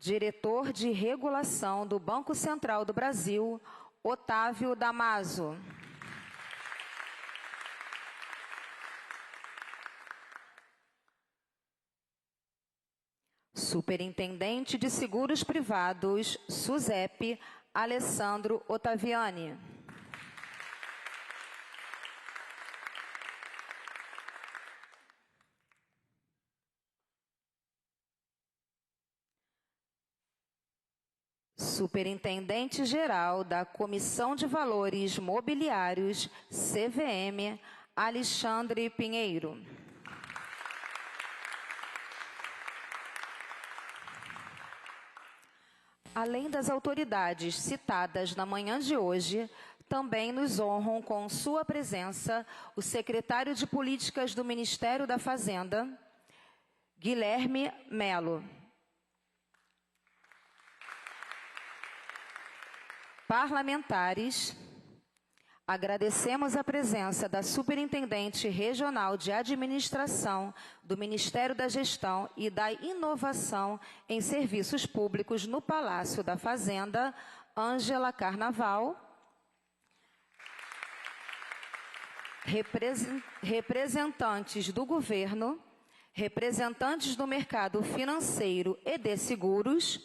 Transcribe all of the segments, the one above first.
Diretor de Regulação do Banco Central do Brasil, Otávio Damaso. Superintendente de Seguros Privados, SUSEP, Alessandro Ottaviani. Superintendente-Geral da Comissão de Valores Mobiliários, CVM, Alexandre Pinheiro. Além das autoridades citadas na manhã de hoje, também nos honram com sua presença o secretário de Políticas do Ministério da Fazenda, Guilherme Melo. Parlamentares, agradecemos a presença da Superintendente Regional de Administração do Ministério da Gestão e da Inovação em Serviços Públicos no Palácio da Fazenda, Ângela Carnaval. Representantes do governo, representantes do mercado financeiro e de seguros,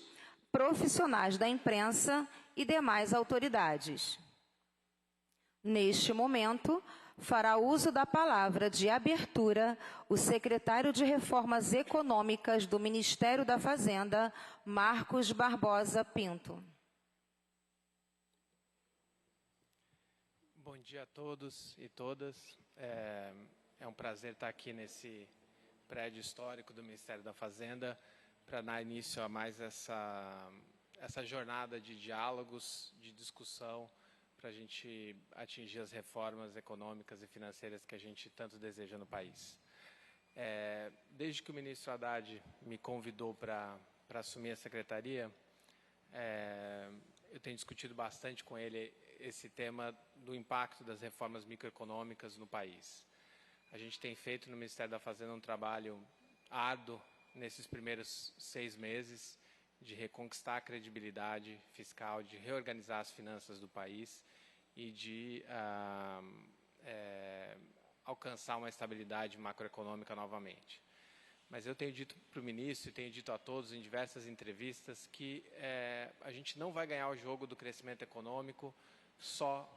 profissionais da imprensa e demais autoridades. Neste momento, fará uso da palavra de abertura o secretário de Reformas Econômicas do Ministério da Fazenda, Marcos Barbosa Pinto. Bom dia a todos e todas. É um prazer estar aqui nesse prédio histórico do Ministério da Fazenda para dar início a mais essa jornada de diálogos, de discussão, para a gente atingir as reformas econômicas e financeiras que a gente tanto deseja no país. Desde que o ministro Haddad me convidou para assumir a secretaria, eu tenho discutido bastante com ele esse tema do impacto das reformas microeconômicas no país. A gente tem feito no Ministério da Fazenda um trabalho árduo nesses primeiros 6 meses, de reconquistar a credibilidade fiscal, de reorganizar as finanças do país e de alcançar uma estabilidade macroeconômica novamente. Mas eu tenho dito para o ministro e tenho dito a todos em diversas entrevistas que a gente não vai ganhar o jogo do crescimento econômico só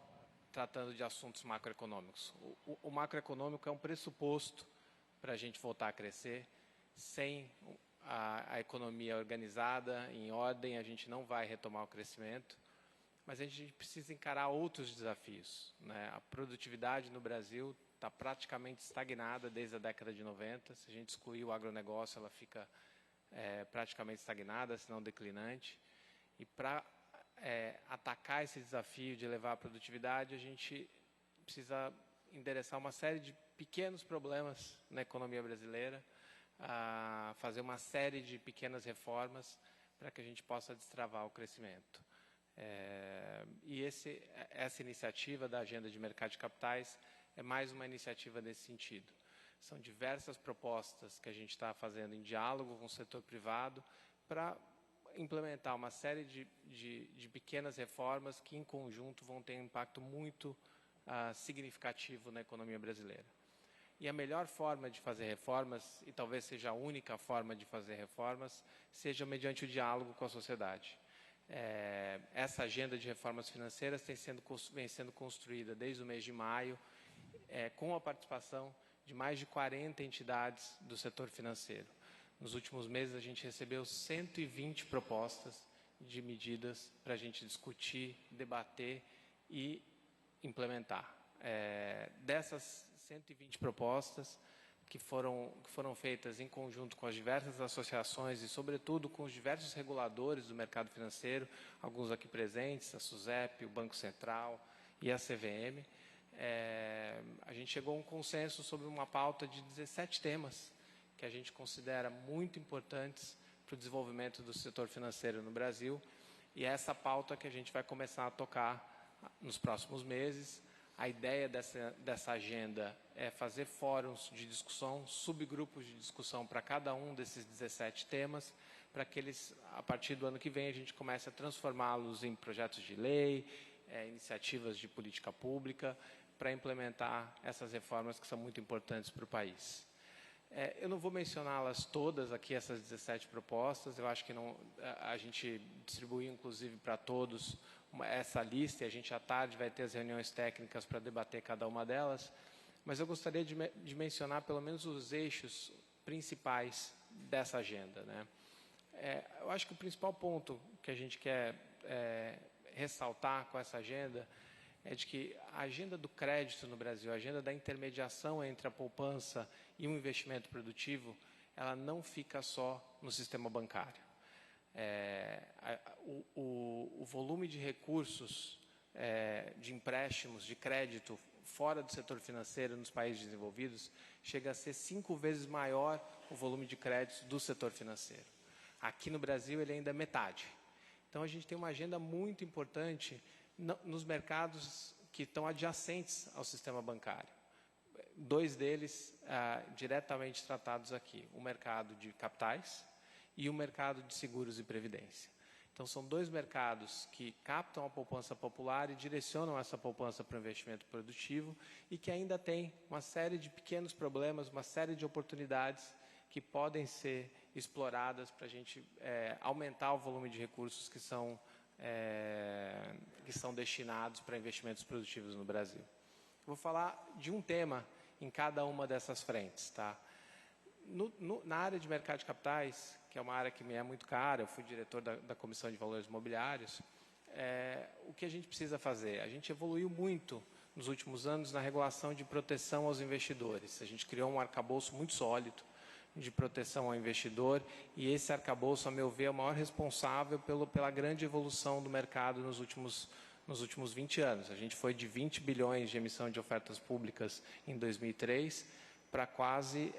tratando de assuntos macroeconômicos. O macroeconômico é um pressuposto para a gente voltar a crescer. Sem a economia organizada, em ordem, a gente não vai retomar o crescimento, mas a gente precisa encarar outros desafios, né? A produtividade no Brasil está praticamente estagnada desde a década de 90, se a gente excluir o agronegócio, ela fica praticamente estagnada, se não declinante, e para atacar esse desafio de elevar a produtividade, a gente precisa endereçar uma série de pequenos problemas na economia brasileira, a fazer uma série de pequenas reformas para que a gente possa destravar o crescimento. E essa iniciativa da Agenda de Mercado de Capitais é mais uma iniciativa nesse sentido. São diversas propostas que a gente está fazendo em diálogo com o setor privado para implementar uma série de pequenas reformas que, em conjunto, vão ter um impacto muito significativo na economia brasileira. E a melhor forma de fazer reformas, e talvez seja a única forma de fazer reformas, seja mediante o diálogo com a sociedade. Essa agenda de reformas financeiras vem sendo construída desde o mês de maio, com a participação de mais de 40 entidades do setor financeiro. Nos últimos meses, a gente recebeu 120 propostas de medidas para a gente discutir, debater e implementar. Dessas 120 propostas que foram feitas em conjunto com as diversas associações e, sobretudo, com os diversos reguladores do mercado financeiro, alguns aqui presentes, a SUSEP, o Banco Central e a CVM, a gente chegou a um consenso sobre uma pauta de 17 temas que a gente considera muito importantes para o desenvolvimento do setor financeiro no Brasil, e é essa pauta que a gente vai começar a tocar nos próximos meses. A ideia dessa agenda é fazer fóruns de discussão, subgrupos de discussão para cada um desses 17 temas, para que eles, a partir do ano que vem, a gente comece a transformá-los em projetos de lei, iniciativas de política pública, para implementar essas reformas que são muito importantes para o país. Eu não vou mencioná-las todas aqui, essas 17 propostas, eu acho que não, a gente distribuiu, inclusive, para todos essa lista, e a gente, à tarde, vai ter as reuniões técnicas para debater cada uma delas, mas eu gostaria de mencionar, pelo menos, os eixos principais dessa agenda, né? Eu acho que o principal ponto que a gente quer ressaltar com essa agenda é de que a agenda do crédito no Brasil, a agenda da intermediação entre a poupança e o investimento produtivo, ela não fica só no sistema bancário. O volume de recursos, de empréstimos, de crédito, fora do setor financeiro nos países desenvolvidos, chega a ser 5 vezes maior o volume de créditos do setor financeiro. Aqui no Brasil, ele ainda é metade. Então, a gente tem uma agenda muito importante nos mercados que estão adjacentes ao sistema bancário. 2 deles diretamente tratados aqui, o mercado de capitais e o mercado de seguros e previdência. Então, são 2 mercados que captam a poupança popular e direcionam essa poupança para o investimento produtivo e que ainda têm uma série de pequenos problemas, uma série de oportunidades que podem ser exploradas para a gente aumentar o volume de recursos que são destinados para investimentos produtivos no Brasil. Vou falar de um tema em cada uma dessas frentes, tá? Na área de mercado de capitais, que é uma área que me é muito cara, eu fui diretor da Comissão de Valores Imobiliários, o que a gente precisa fazer? A gente evoluiu muito nos últimos anos na regulação de proteção aos investidores. A gente criou um arcabouço muito sólido de proteção ao investidor, e esse arcabouço, a meu ver, é o maior responsável pela grande evolução do mercado nos últimos 20 anos. A gente foi de 20 bilhões de emissão de ofertas públicas em 2003 para quase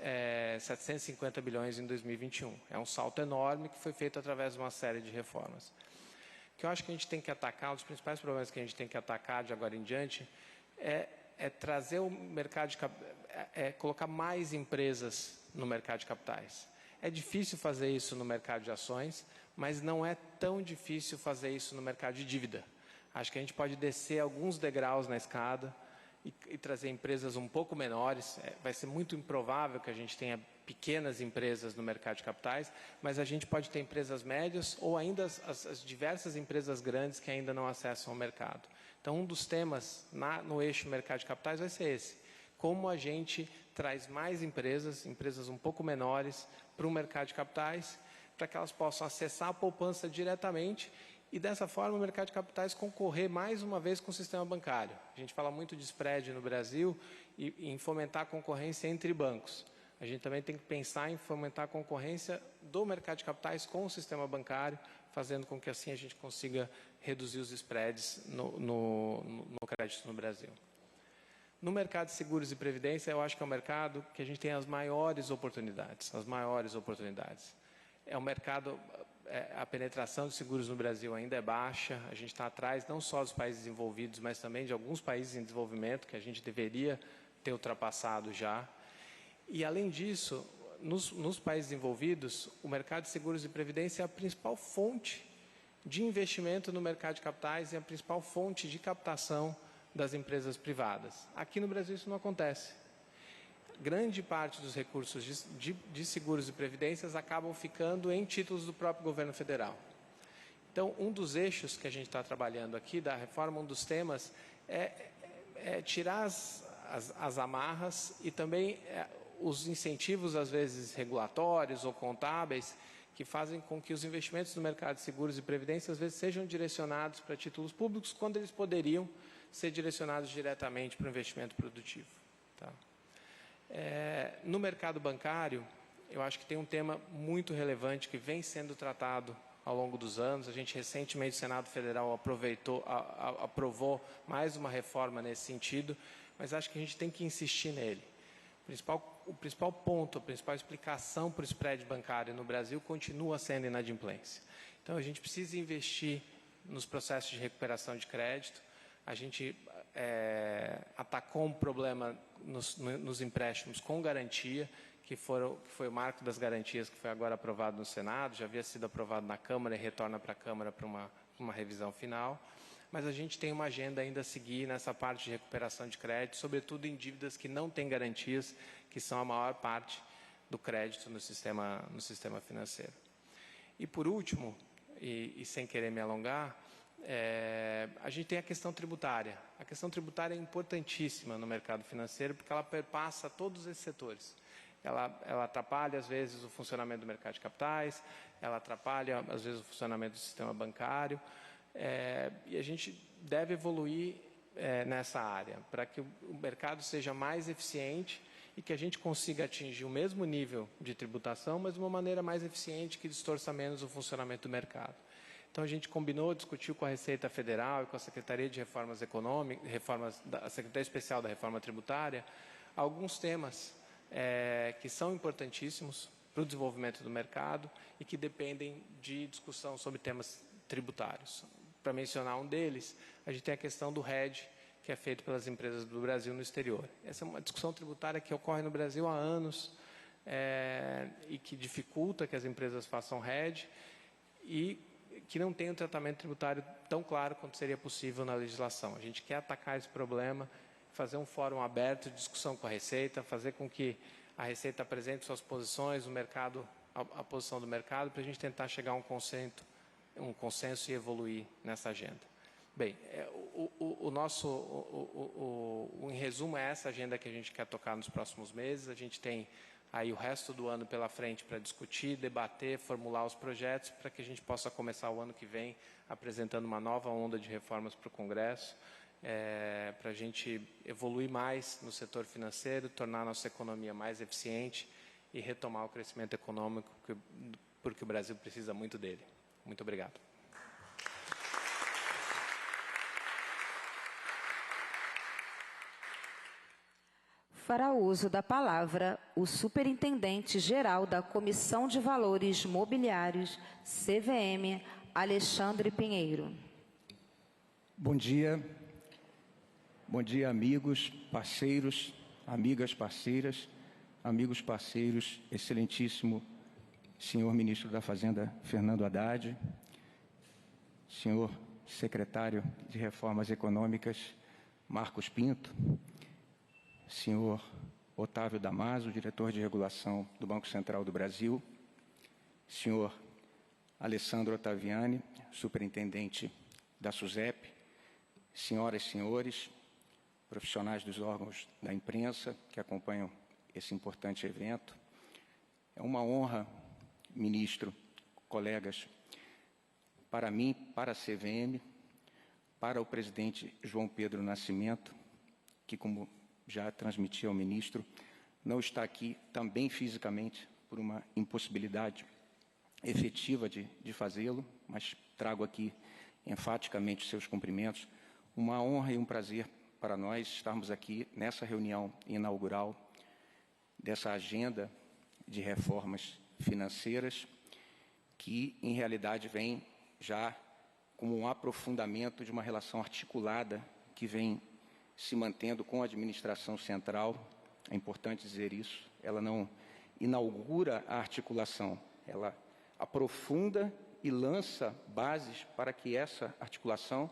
750 bilhões em 2021. É um salto enorme que foi feito através de uma série de reformas. O que eu acho que a gente tem que atacar, um dos principais problemas que a gente tem que atacar de agora em diante, é trazer o mercado de colocar mais empresas no mercado de capitais. É difícil fazer isso no mercado de ações, mas não é tão difícil fazer isso no mercado de dívida. Acho que a gente pode descer alguns degraus na escada e trazer empresas um pouco menores. Vai ser muito improvável que a gente tenha pequenas empresas no mercado de capitais, mas a gente pode ter empresas médias ou ainda as diversas empresas grandes que ainda não acessam o mercado. Então, um dos temas no eixo mercado de capitais vai ser esse. Como a gente traz mais empresas um pouco menores, para o mercado de capitais, para que elas possam acessar a poupança diretamente e, dessa forma, o mercado de capitais concorrer mais uma vez com o sistema bancário. A gente fala muito de spread no Brasil e em fomentar a concorrência entre bancos. A gente também tem que pensar em fomentar a concorrência do mercado de capitais com o sistema bancário, fazendo com que assim a gente consiga reduzir os spreads no crédito no Brasil. No mercado de seguros e previdência, eu acho que é um mercado que a gente tem as maiores oportunidades. É um mercado, a penetração de seguros no Brasil ainda é baixa, a gente está atrás não só dos países desenvolvidos, mas também de alguns países em desenvolvimento, que a gente deveria ter ultrapassado já. E, além disso, nos países desenvolvidos, o mercado de seguros e previdência é a principal fonte de investimento no mercado de capitais e a principal fonte de captação das empresas privadas. Aqui no Brasil isso não acontece. Grande parte dos recursos de seguros e previdências acabam ficando em títulos do próprio governo federal. Então, um dos eixos que a gente está trabalhando aqui da reforma, um dos temas, é tirar as amarras e também os incentivos, às vezes, regulatórios ou contábeis, que fazem com que os investimentos no mercado de seguros e previdência, às vezes, sejam direcionados para títulos públicos, quando eles poderiam ser direcionados diretamente para o investimento produtivo. Tá? No mercado bancário, eu acho que tem um tema muito relevante que vem sendo tratado ao longo dos anos. A gente, recentemente, o Senado Federal aprovou mais uma reforma nesse sentido, mas acho que a gente tem que insistir nele. O principal ponto, a principal explicação para o spread bancário no Brasil continua sendo inadimplência. Então, a gente precisa investir nos processos de recuperação de crédito. A gente atacou um problema nos empréstimos com garantia, que foi o marco das garantias, que foi agora aprovado no Senado, já havia sido aprovado na Câmara e retorna para a Câmara para uma revisão final. Mas a gente tem uma agenda ainda a seguir nessa parte de recuperação de crédito, sobretudo em dívidas que não têm garantias, que são a maior parte do crédito no sistema financeiro. E por último, e sem querer me alongar, a gente tem a questão tributária. A questão tributária é importantíssima no mercado financeiro porque ela perpassa todos esses setores. Ela atrapalha, às vezes, o funcionamento do mercado de capitais, ela atrapalha, às vezes, o funcionamento do sistema bancário, e a gente deve evoluir nessa área para que o mercado seja mais eficiente e que a gente consiga atingir o mesmo nível de tributação, mas de uma maneira mais eficiente que distorça menos o funcionamento do mercado. Então, a gente combinou, discutiu com a Receita Federal e com a Secretaria de Reformas Econômicas, a Secretaria Especial da Reforma Tributária, alguns temas que são importantíssimos para o desenvolvimento do mercado e que dependem de discussão sobre temas tributários. Para mencionar um deles, a gente tem a questão do RED, que é feito pelas empresas do Brasil no exterior. Essa é uma discussão tributária que ocorre no Brasil há anos e que dificulta que as empresas façam RED e que não tem um tratamento tributário tão claro quanto seria possível na legislação. A gente quer atacar esse problema, fazer um fórum aberto de discussão com a Receita, fazer com que a Receita apresente suas posições, o mercado, a posição do mercado, para a gente tentar chegar a um consenso e evoluir nessa agenda. Bem, em resumo, é essa agenda que a gente quer tocar nos próximos meses. A gente tem aí o resto do ano pela frente para discutir, debater, formular os projetos para que a gente possa começar o ano que vem apresentando uma nova onda de reformas para o Congresso, para a gente evoluir mais no setor financeiro, tornar a nossa economia mais eficiente e retomar o crescimento econômico, porque o Brasil precisa muito dele. Muito obrigado. Fará uso da palavra o Superintendente-Geral da Comissão de Valores Mobiliários, CVM, Alexandre Pinheiro. Bom dia. Bom dia, amigos, parceiros, amigas parceiras, amigos parceiros, excelentíssimo senhor Ministro da Fazenda, Fernando Haddad, senhor Secretário de Reformas Econômicas, Marcos Pinto, senhor Otávio Damaso, Diretor de Regulação do Banco Central do Brasil, senhor Alessandro Ottaviani, Superintendente da SUSEP, senhoras e senhores, profissionais dos órgãos da imprensa que acompanham esse importante evento. É uma honra, ministro, colegas, para mim, para a CVM, para o presidente João Pedro Nascimento, que, como já transmiti ao ministro, não está aqui também fisicamente por uma impossibilidade efetiva de fazê-lo, mas trago aqui enfaticamente seus cumprimentos. Uma honra e um prazer para nós estarmos aqui nessa reunião inaugural dessa agenda de reformas financeiras, que, em realidade, vem já como um aprofundamento de uma relação articulada que vem se mantendo com a administração central. É importante dizer isso. Ela não inaugura a articulação, ela aprofunda e lança bases para que essa articulação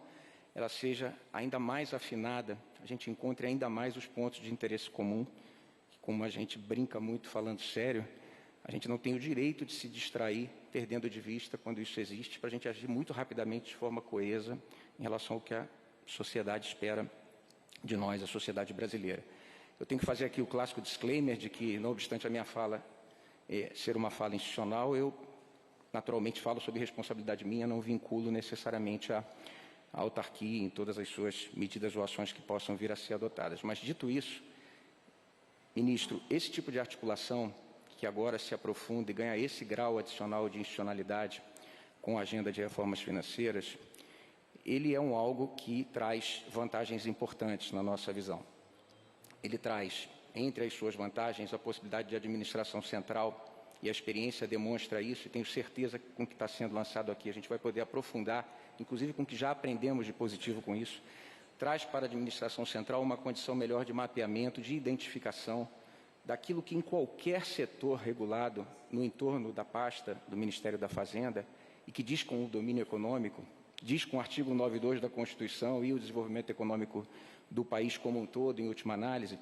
ela seja ainda mais afinada, a gente encontre ainda mais os pontos de interesse comum, que, como a gente brinca muito falando sério, a gente não tem o direito de se distrair, perdendo de vista quando isso existe, para a gente agir muito rapidamente de forma coesa em relação ao que a sociedade espera de nós, a sociedade brasileira. Eu tenho que fazer aqui o clássico disclaimer de que, não obstante a minha fala ser uma fala institucional, eu naturalmente falo sobre responsabilidade minha, não vinculo necessariamente a autarquia em todas as suas medidas ou ações que possam vir a ser adotadas. Mas, dito isso, ministro, esse tipo de articulação que agora se aprofunda e ganha esse grau adicional de institucionalidade com a agenda de reformas financeiras, ele é algo que traz vantagens importantes na nossa visão. Ele traz, entre as suas vantagens, a possibilidade de administração central, e a experiência demonstra isso, e tenho certeza que com o que está sendo lançado aqui a gente vai poder aprofundar, inclusive com o que já aprendemos de positivo com isso, traz para a administração central uma condição melhor de mapeamento, de identificação daquilo que em qualquer setor regulado no entorno da pasta do Ministério da Fazenda e que diz com o domínio econômico, diz com o artigo 92 da Constituição e o desenvolvimento econômico do país como um todo, em última análise,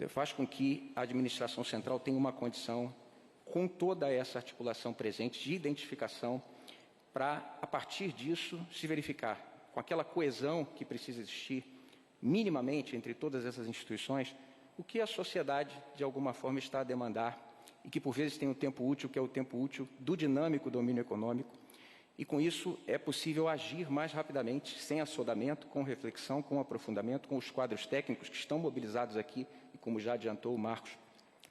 faz com que a administração central tenha uma condição, com toda essa articulação presente, de identificação, para, a partir disso, se verificar, com aquela coesão que precisa existir, minimamente, entre todas essas instituições, o que a sociedade, de alguma forma, está a demandar, e que, por vezes, tem um tempo útil, que é o tempo útil do dinâmico domínio econômico, e, com isso, é possível agir mais rapidamente, sem assodamento, com reflexão, com aprofundamento, com os quadros técnicos que estão mobilizados aqui, e, como já adiantou o Marcos,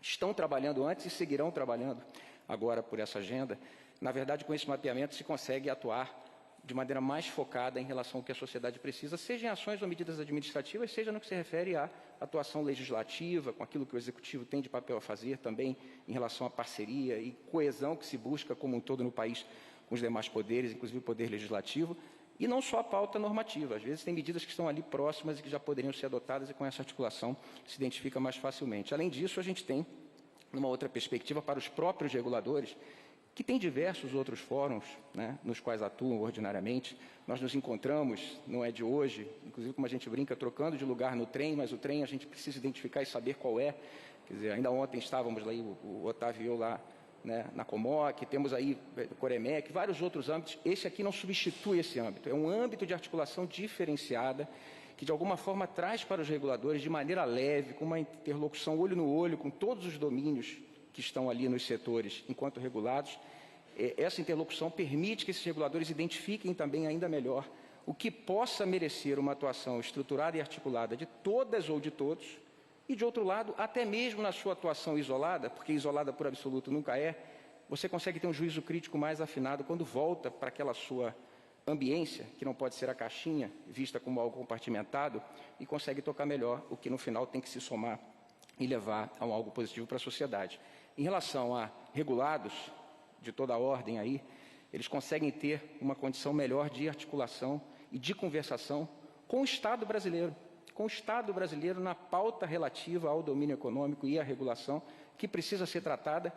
estão trabalhando antes e seguirão trabalhando agora por essa agenda. Na verdade, com esse mapeamento, se consegue atuar de maneira mais focada em relação ao que a sociedade precisa, seja em ações ou medidas administrativas, seja no que se refere à atuação legislativa, com aquilo que o Executivo tem de papel a fazer, também em relação à parceria e coesão que se busca como um todo no país com os demais poderes, inclusive o Poder Legislativo, e não só a pauta normativa. Às vezes tem medidas que estão ali próximas e que já poderiam ser adotadas e com essa articulação se identifica mais facilmente. Além disso, a gente tem, numa outra perspectiva, para os próprios reguladores, que tem diversos outros fóruns, né, nos quais atuam ordinariamente. Nós nos encontramos, não é de hoje, inclusive como a gente brinca, trocando de lugar no trem, mas o trem a gente precisa identificar e saber qual é. Quer dizer, ainda ontem estávamos lá, o Otávio e eu lá, né, na Comoc, temos aí Coremec, vários outros âmbitos. Esse aqui não substitui esse âmbito, é um âmbito de articulação diferenciada, que de alguma forma traz para os reguladores, de maneira leve, com uma interlocução olho no olho, com todos os domínios que estão ali nos setores enquanto regulados. Essa interlocução permite que esses reguladores identifiquem também ainda melhor o que possa merecer uma atuação estruturada e articulada de todas ou de todos, e, de outro lado, até mesmo na sua atuação isolada, porque isolada por absoluto nunca é, você consegue ter um juízo crítico mais afinado quando volta para aquela sua ambiência, que não pode ser a caixinha, vista como algo compartimentado, e consegue tocar melhor o que no final tem que se somar e levar a algo positivo para a sociedade. Em relação a regulados de toda a ordem aí, eles conseguem ter uma condição melhor de articulação e de conversação com o Estado brasileiro, na pauta relativa ao domínio econômico e à regulação, que precisa ser tratada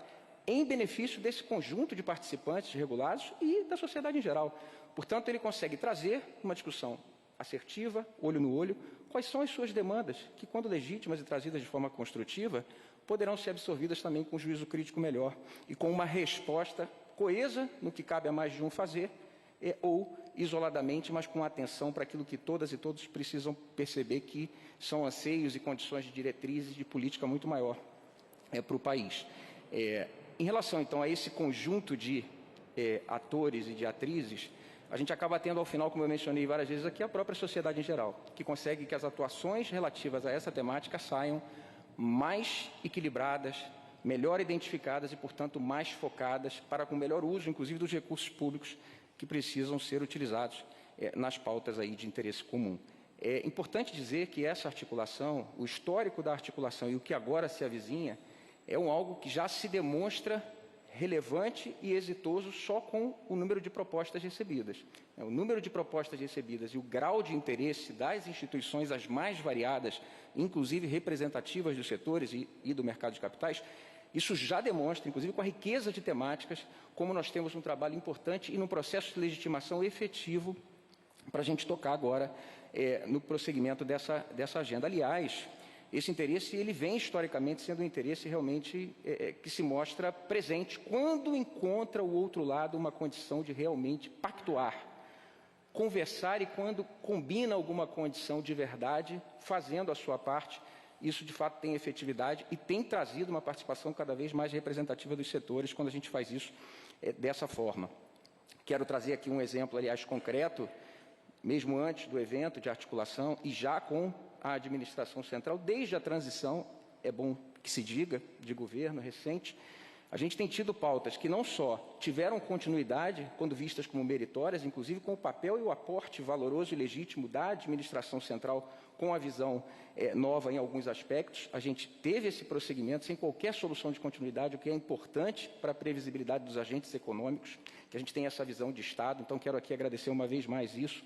em benefício desse conjunto de participantes regulados e da sociedade em geral. Portanto, ele consegue trazer uma discussão assertiva, olho no olho, quais são as suas demandas, que, quando legítimas e trazidas de forma construtiva, poderão ser absorvidas também com um juízo crítico melhor e com uma resposta coesa no que cabe a mais de um fazer, ou isoladamente, mas com atenção para aquilo que todas e todos precisam perceber que são anseios e condições de diretrizes de política muito maior para o país. Em relação, então, a esse conjunto de atores e de atrizes, a gente acaba tendo, ao final, como eu mencionei várias vezes aqui, a própria sociedade em geral, que consegue que as atuações relativas a essa temática saiam mais equilibradas, melhor identificadas e, portanto, mais focadas para com melhor uso, inclusive, dos recursos públicos que precisam ser utilizados nas pautas aí de interesse comum. É importante dizer que essa articulação, o histórico da articulação e o que agora se avizinha, é algo que já se demonstra relevante e exitoso só com o número de propostas recebidas. O número de propostas recebidas e o grau de interesse das instituições as mais variadas, inclusive representativas dos setores e do mercado de capitais, isso já demonstra, inclusive com a riqueza de temáticas, como nós temos um trabalho importante e num processo de legitimação efetivo para a gente tocar agora no prosseguimento dessa agenda. Aliás, esse interesse ele vem historicamente sendo um interesse realmente que se mostra presente quando encontra o outro lado uma condição de realmente pactuar, conversar, e quando combina alguma condição de verdade, fazendo a sua parte. Isso, de fato, tem efetividade e tem trazido uma participação cada vez mais representativa dos setores quando a gente faz isso dessa forma. Quero trazer aqui um exemplo, aliás, concreto, mesmo antes do evento de articulação e já com a administração central, desde a transição, é bom que se diga, de governo recente, a gente tem tido pautas que não só tiveram continuidade, quando vistas como meritórias, inclusive com o papel e o aporte valoroso e legítimo da administração central, com a visão nova em alguns aspectos. A gente teve esse prosseguimento sem qualquer solução de continuidade, o que é importante para a previsibilidade dos agentes econômicos, que a gente tem essa visão de Estado. Então, quero aqui agradecer uma vez mais isso.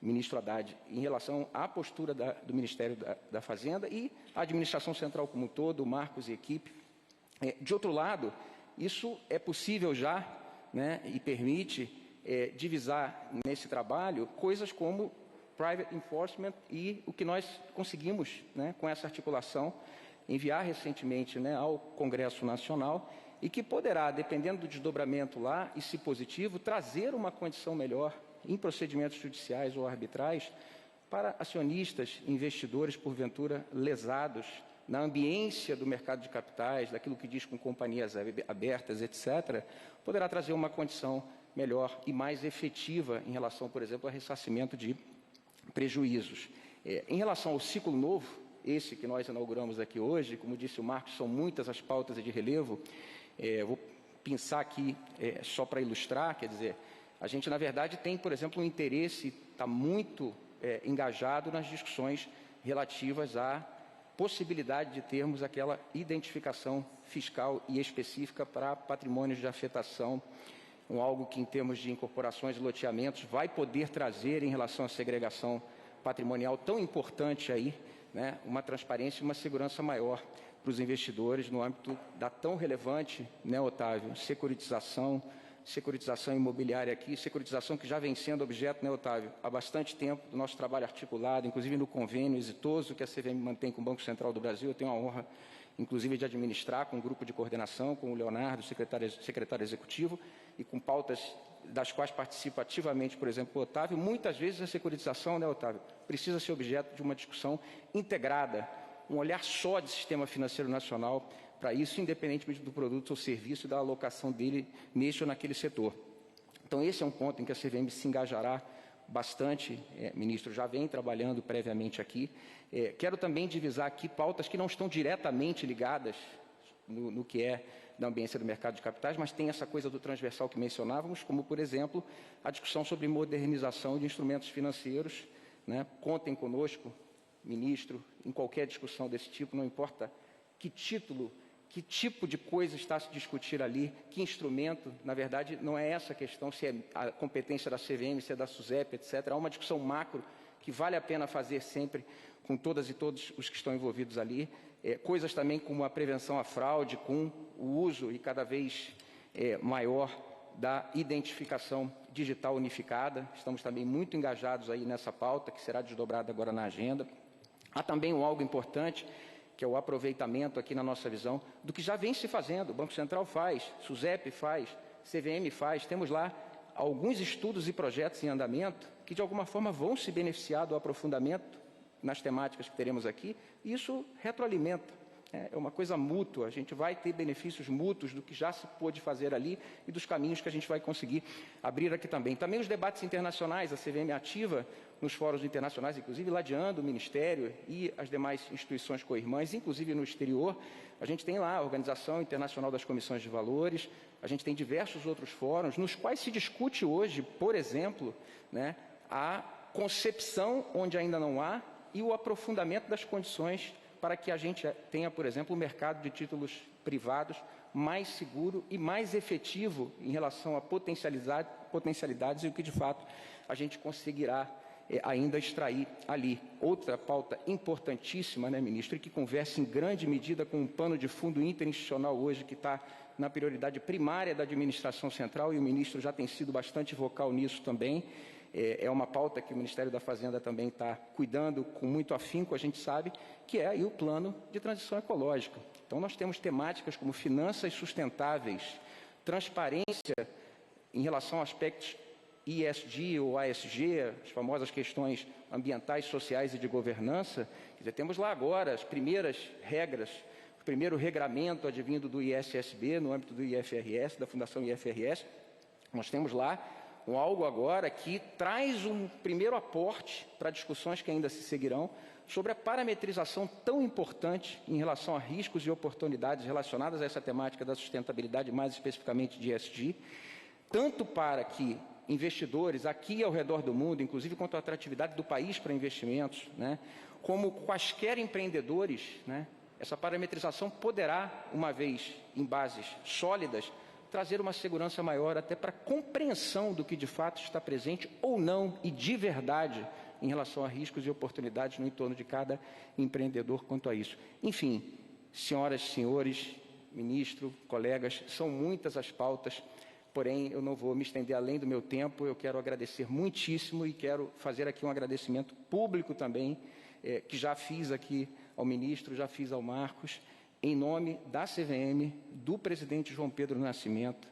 ministro Haddad, em relação à postura do Ministério da Fazenda e a administração central como um todo, o Marcos e equipe. De outro lado, isso é possível já, né, e permite divisar nesse trabalho coisas como private enforcement e o que nós conseguimos, né, com essa articulação, enviar recentemente, né, ao Congresso Nacional e que poderá, dependendo do desdobramento lá, e se positivo, trazer uma condição melhor em procedimentos judiciais ou arbitrais para acionistas, investidores, porventura, lesados na ambiência do mercado de capitais, daquilo que diz com companhias abertas, etc., poderá trazer uma condição melhor e mais efetiva em relação, por exemplo, ao ressarcimento de prejuízos. Em relação ao ciclo novo, esse que nós inauguramos aqui hoje, como disse o Marcos, são muitas as pautas de relevo, vou pensar aqui só para ilustrar, quer dizer, a gente, na verdade, tem, por exemplo, um interesse, está muito engajado nas discussões relativas à possibilidade de termos aquela identificação fiscal e específica para patrimônios de afetação, algo que, em termos de incorporações e loteamentos, vai poder trazer, em relação à segregação patrimonial tão importante aí, né, uma transparência e uma segurança maior para os investidores no âmbito da tão relevante, né, Otávio, securitização imobiliária aqui, securitização que já vem sendo objeto, né, Otávio, há bastante tempo do nosso trabalho articulado, inclusive no convênio exitoso que a CVM mantém com o Banco Central do Brasil. Eu tenho a honra, inclusive, de administrar com um grupo de coordenação, com o Leonardo, secretário executivo, e com pautas das quais participa ativamente, por exemplo, o Otávio. Muitas vezes a securitização, né, Otávio, precisa ser objeto de uma discussão integrada, um olhar só de sistema financeiro nacional para isso, independentemente do produto ou serviço e da alocação dele neste ou naquele setor. Então, esse é um ponto em que a CVM se engajará bastante, ministro, já vem trabalhando previamente aqui. Quero também divisar aqui pautas que não estão diretamente ligadas no que é da ambiência do mercado de capitais, mas tem essa coisa do transversal que mencionávamos, como, por exemplo, a discussão sobre modernização de instrumentos financeiros, né? Contem conosco, ministro, em qualquer discussão desse tipo, não importa que título, que tipo de coisa está a se discutir ali, que instrumento, na verdade, não é essa a questão, se é a competência da CVM, se é da SUSEP, etc. Há uma discussão macro que vale a pena fazer sempre com todas e todos os que estão envolvidos ali. Coisas também como a prevenção à fraude, com o uso e cada vez maior da identificação digital unificada. Estamos também muito engajados aí nessa pauta, que será desdobrada agora na agenda. Há também algo importante, que é o aproveitamento aqui na nossa visão, do que já vem se fazendo. O Banco Central faz, SUSEP faz, CVM faz. Temos lá alguns estudos e projetos em andamento que, de alguma forma, vão se beneficiar do aprofundamento nas temáticas que teremos aqui, e isso retroalimenta. É uma coisa mútua, a gente vai ter benefícios mútuos do que já se pôde fazer ali e dos caminhos que a gente vai conseguir abrir aqui também. Também os debates internacionais, a CVM ativa nos fóruns internacionais, inclusive ladeando o Ministério e as demais instituições co-irmãs, inclusive no exterior. A gente tem lá a Organização Internacional das Comissões de Valores, a gente tem diversos outros fóruns, nos quais se discute hoje, por exemplo, né, a concepção, onde ainda não há, e o aprofundamento das condições para que a gente tenha, por exemplo, um mercado de títulos privados mais seguro e mais efetivo em relação a potencialidades e o que, de fato, a gente conseguirá ainda extrair ali. Outra pauta importantíssima, né, ministro, e que conversa em grande medida com um pano de fundo interinstitucional hoje que está na prioridade primária da administração central, e o ministro já tem sido bastante vocal nisso também. É uma pauta que o Ministério da Fazenda também está cuidando com muito afinco, a gente sabe, que é aí o plano de transição ecológica. Então, nós temos temáticas como finanças sustentáveis, transparência em relação a aspectos ESG ou ASG, as famosas questões ambientais, sociais e de governança. Quer dizer, temos lá agora as primeiras regras, o primeiro regramento advindo do ISSB, no âmbito do IFRS, da Fundação IFRS. Nós temos lá algo agora que traz um primeiro aporte para discussões que ainda se seguirão sobre a parametrização tão importante em relação a riscos e oportunidades relacionadas a essa temática da sustentabilidade, mais especificamente de ESG, tanto para que investidores aqui ao redor do mundo, inclusive quanto à atratividade do país para investimentos, né, como quaisquer empreendedores, né, essa parametrização poderá, uma vez em bases sólidas, trazer uma segurança maior até para a compreensão do que de fato está presente ou não e de verdade em relação a riscos e oportunidades no entorno de cada empreendedor quanto a isso. Enfim, senhoras, senhores, ministro, colegas, são muitas as pautas, porém eu não vou me estender além do meu tempo. Eu quero agradecer muitíssimo e quero fazer aqui um agradecimento público também, que já fiz aqui ao ministro, já fiz ao Marcos, em nome da CVM, do presidente João Pedro Nascimento,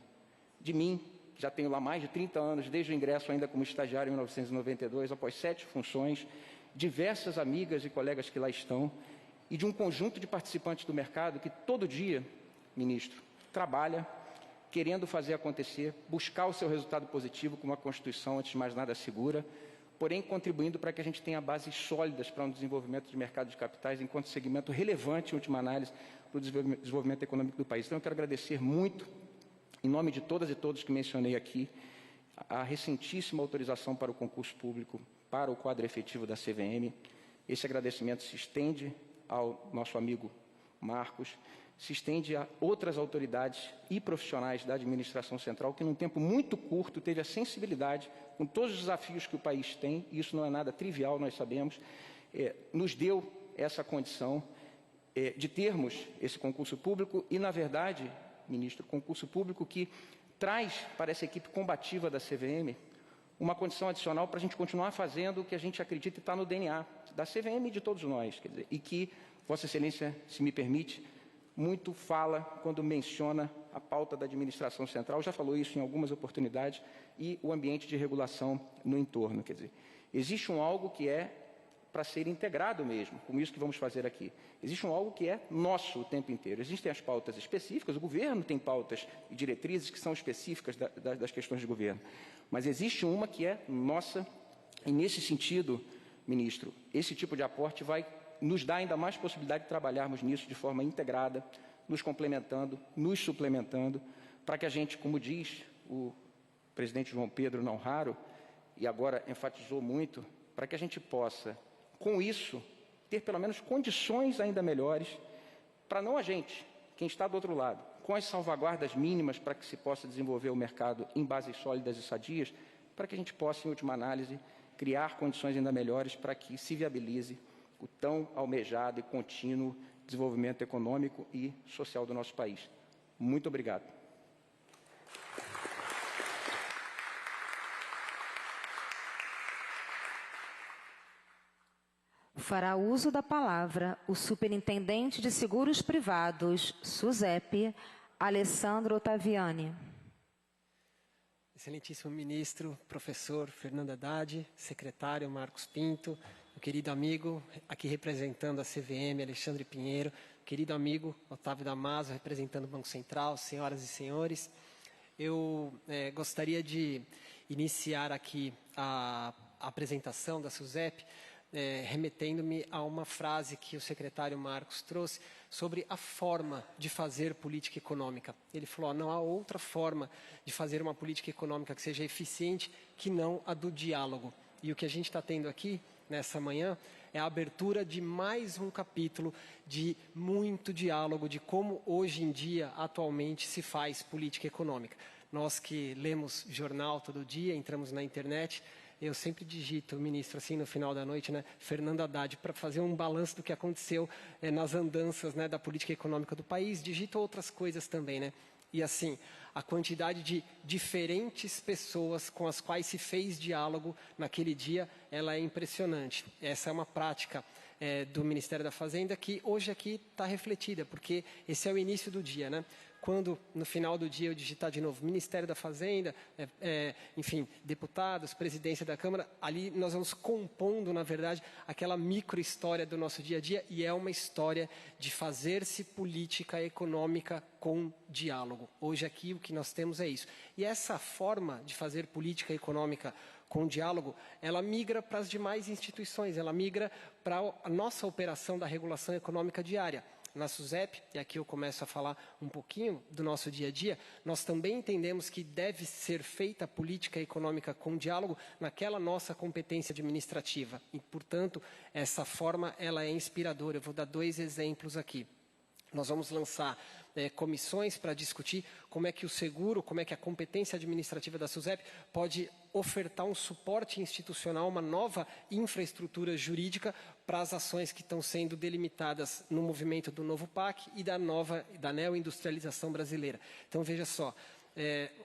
de mim, que já tenho lá mais de 30 anos, desde o ingresso ainda como estagiário em 1992, após 7 funções, diversas amigas e colegas que lá estão, e de um conjunto de participantes do mercado que todo dia, ministro, trabalha querendo fazer acontecer, buscar o seu resultado positivo com uma Constituição, antes de mais nada, segura, porém contribuindo para que a gente tenha bases sólidas para um desenvolvimento de mercado de capitais, enquanto segmento relevante, em última análise, para o desenvolvimento econômico do país. Então, eu quero agradecer muito, em nome de todas e todos que mencionei aqui, a recentíssima autorização para o concurso público para o quadro efetivo da CVM. Esse agradecimento se estende ao nosso amigo Marcos, se estende a outras autoridades e profissionais da administração central que, num tempo muito curto, teve a sensibilidade, com todos os desafios que o país tem, e isso não é nada trivial, nós sabemos, nos deu essa condição de termos esse concurso público e, na verdade, ministro, concurso público que traz para essa equipe combativa da CVM uma condição adicional para a gente continuar fazendo o que a gente acredita está no DNA da CVM e de todos nós, quer dizer, e que Vossa Excelência, se me permite, muito fala quando menciona a pauta da administração central, já falou isso em algumas oportunidades, e o ambiente de regulação no entorno. Quer dizer, existe um algo que é para ser integrado mesmo, como isso que vamos fazer aqui. Existe um algo que é nosso o tempo inteiro. Existem as pautas específicas, o governo tem pautas e diretrizes que são específicas das questões de governo, mas existe uma que é nossa, e nesse sentido, ministro, esse tipo de aporte vai nos dá ainda mais possibilidade de trabalharmos nisso de forma integrada, nos complementando, nos suplementando, para que a gente, como diz o presidente João Pedro, não raro, e agora enfatizou muito, para que a gente possa, com isso, ter pelo menos condições ainda melhores, para não a gente, quem está do outro lado, com as salvaguardas mínimas para que se possa desenvolver o mercado em bases sólidas e sadias, para que a gente possa, em última análise, criar condições ainda melhores para que se viabilize o tão almejado e contínuo desenvolvimento econômico e social do nosso país. Muito obrigado. Fará uso da palavra o Superintendente de Seguros Privados, SUSEP, Alessandro Ottaviani. Excelentíssimo ministro, professor Fernando Haddad, secretário Marcos Pinto, meu querido amigo, aqui representando a CVM, Alexandre Pinheiro, querido amigo Otávio Damaso, representando o Banco Central, senhoras e senhores. Eu gostaria de iniciar aqui a apresentação da SUSEP, remetendo-me a uma frase que o secretário Marcos trouxe sobre a forma de fazer política econômica. Ele falou, não há outra forma de fazer uma política econômica que seja eficiente que não a do diálogo. E o que a gente está tendo aqui, nessa manhã, é a abertura de mais um capítulo de muito diálogo, de como hoje em dia, atualmente, se faz política econômica. Nós que lemos jornal todo dia, entramos na internet, eu sempre digito, ministro, assim no final da noite, né, Fernando Haddad, para fazer um balanço do que aconteceu nas andanças, né, da política econômica do país, digito outras coisas também, né? E assim, a quantidade de diferentes pessoas com as quais se fez diálogo naquele dia, ela é impressionante. Essa é uma prática do Ministério da Fazenda que hoje aqui está refletida, porque esse é o início do dia, né? Quando, no final do dia, eu digitar de novo Ministério da Fazenda, enfim, deputados, presidência da Câmara, ali nós vamos compondo, na verdade, aquela micro-história do nosso dia a dia, e é uma história de fazer-se política econômica com diálogo. Hoje aqui o que nós temos é isso. E essa forma de fazer política econômica com diálogo, ela migra para as demais instituições, ela migra para a nossa operação da regulação econômica diária. Na SUSEP, e aqui eu começo a falar um pouquinho do nosso dia a dia, nós também entendemos que deve ser feita a política econômica com diálogo naquela nossa competência administrativa. E, portanto, essa forma ela é inspiradora. Eu vou dar 2 exemplos aqui. Nós vamos lançar comissões para discutir como é que o seguro, como é que a competência administrativa da SUSEP pode ofertar um suporte institucional, uma nova infraestrutura jurídica para as ações que estão sendo delimitadas no movimento do novo PAC e da neoindustrialização brasileira. Então, veja só,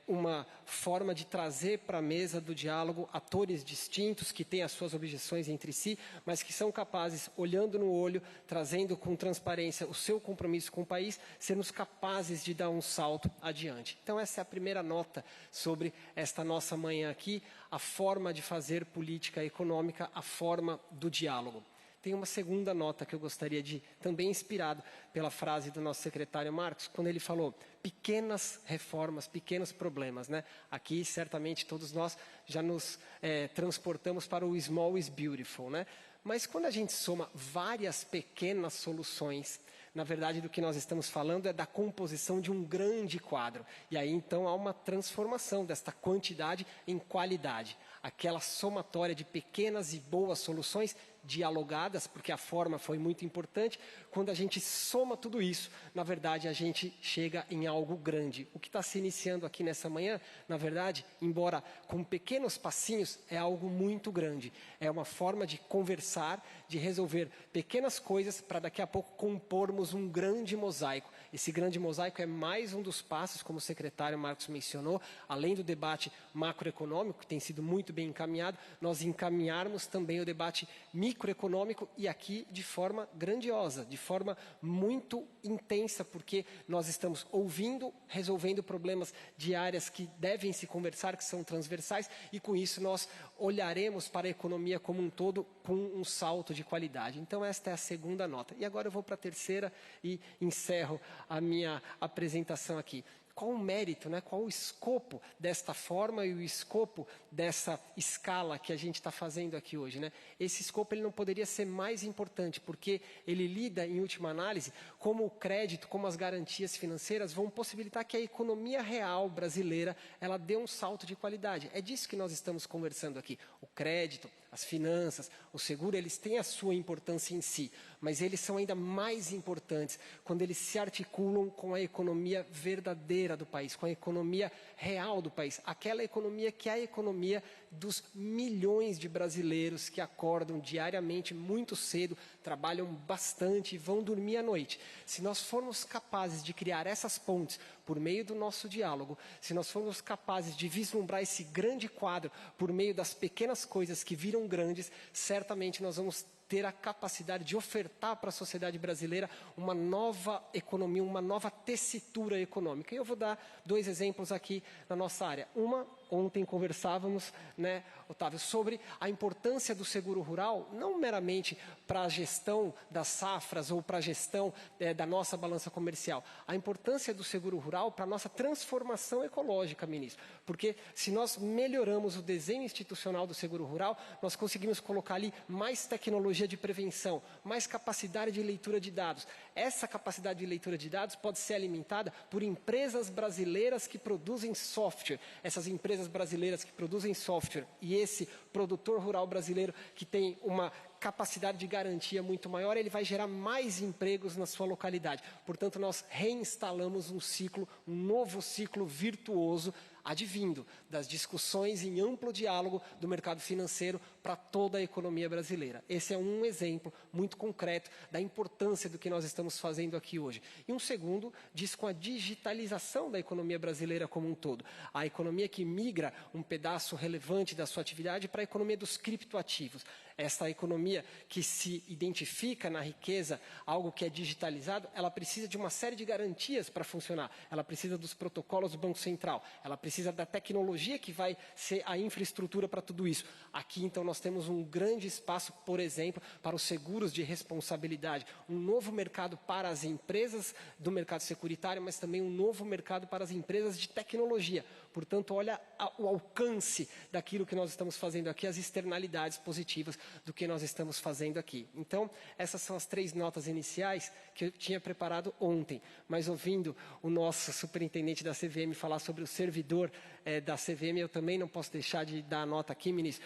uma forma de trazer para a mesa do diálogo atores distintos que têm as suas objeções entre si, mas que são capazes, olhando no olho, trazendo com transparência o seu compromisso com o país, sermos capazes de dar um salto adiante. Então, essa é a primeira nota sobre esta nossa manhã aqui, a forma de fazer política econômica, a forma do diálogo. Tem uma segunda nota que eu gostaria de, também inspirado pela frase do nosso secretário Marcos, quando ele falou pequenas reformas, pequenos problemas, né? Aqui, certamente, todos nós já nos transportamos para o small is beautiful, né? Mas quando a gente soma várias pequenas soluções, na verdade, do que nós estamos falando é da composição de um grande quadro. E aí, então, há uma transformação desta quantidade em qualidade. Aquela somatória de pequenas e boas soluções dialogadas, porque a forma foi muito importante. Quando a gente soma tudo isso, na verdade, a gente chega em algo grande. O que está se iniciando aqui nessa manhã, na verdade, embora com pequenos passinhos, é algo muito grande. É uma forma de conversar, de resolver pequenas coisas para daqui a pouco compormos um grande mosaico. Esse grande mosaico é mais um dos passos, como o secretário Marcos mencionou, além do debate macroeconômico, que tem sido muito bem encaminhado, nós encaminharmos também o debate microeconômico e aqui de forma grandiosa, de forma muito intensa, porque nós estamos ouvindo, resolvendo problemas de áreas que devem se conversar, que são transversais, e com isso nós olharemos para a economia como um todo com um salto de qualidade. Então, esta é a segunda nota. E agora eu vou para a terceira e encerro a minha apresentação aqui. Qual o mérito, né? Qual o escopo desta forma e o escopo dessa escala que a gente está fazendo aqui hoje, né? Esse escopo ele não poderia ser mais importante, porque ele lida, em última análise, como o crédito, como as garantias financeiras vão possibilitar que a economia real brasileira ela dê um salto de qualidade. É disso que nós estamos conversando aqui. O crédito, as finanças, o seguro, eles têm a sua importância em si, mas eles são ainda mais importantes quando eles se articulam com a economia verdadeira do país, com a economia real do país, aquela economia que é a economia dos milhões de brasileiros que acordam diariamente muito cedo, trabalham bastante e vão dormir à noite. Se nós formos capazes de criar essas pontes por meio do nosso diálogo, se nós formos capazes de vislumbrar esse grande quadro por meio das pequenas coisas que viram grandes, certamente nós vamos ter a capacidade de ofertar para a sociedade brasileira uma nova economia, uma nova tessitura econômica. E eu vou dar 2 exemplos aqui na nossa área. Ontem conversávamos, né, Otávio, sobre a importância do seguro rural, não meramente para a gestão das safras ou para a gestão da nossa balança comercial. A importância do seguro rural para a nossa transformação ecológica, ministro. Porque se nós melhoramos o desenho institucional do seguro rural, nós conseguimos colocar ali mais tecnologia de prevenção, mais capacidade de leitura de dados. Essa capacidade de leitura de dados pode ser alimentada por empresas brasileiras que produzem software. Essas empresas brasileiras que produzem software e esse produtor rural brasileiro que tem uma capacidade de garantia muito maior, ele vai gerar mais empregos na sua localidade. Portanto, nós reinstalamos um novo ciclo virtuoso advindo das discussões em amplo diálogo do mercado financeiro para toda a economia brasileira. Esse é um exemplo muito concreto da importância do que nós estamos fazendo aqui hoje. E um segundo diz com a digitalização da economia brasileira como um todo. A economia que migra um pedaço relevante da sua atividade para a economia dos criptoativos. Essa economia que se identifica na riqueza, algo que é digitalizado, ela precisa de uma série de garantias para funcionar. Ela precisa dos protocolos do Banco Central, ela precisa da tecnologia que vai ser a infraestrutura para tudo isso. Aqui, então, nós temos um grande espaço, por exemplo, para os seguros de responsabilidade, um novo mercado para as empresas do mercado securitário, mas também um novo mercado para as empresas de tecnologia, Portanto, olha o alcance daquilo que nós estamos fazendo aqui, as externalidades positivas do que nós estamos fazendo aqui. Então, essas são as 3 notas iniciais que eu tinha preparado ontem, mas ouvindo o nosso superintendente da CVM falar sobre o servidor da CVM, eu também não posso deixar de dar a nota aqui, ministro,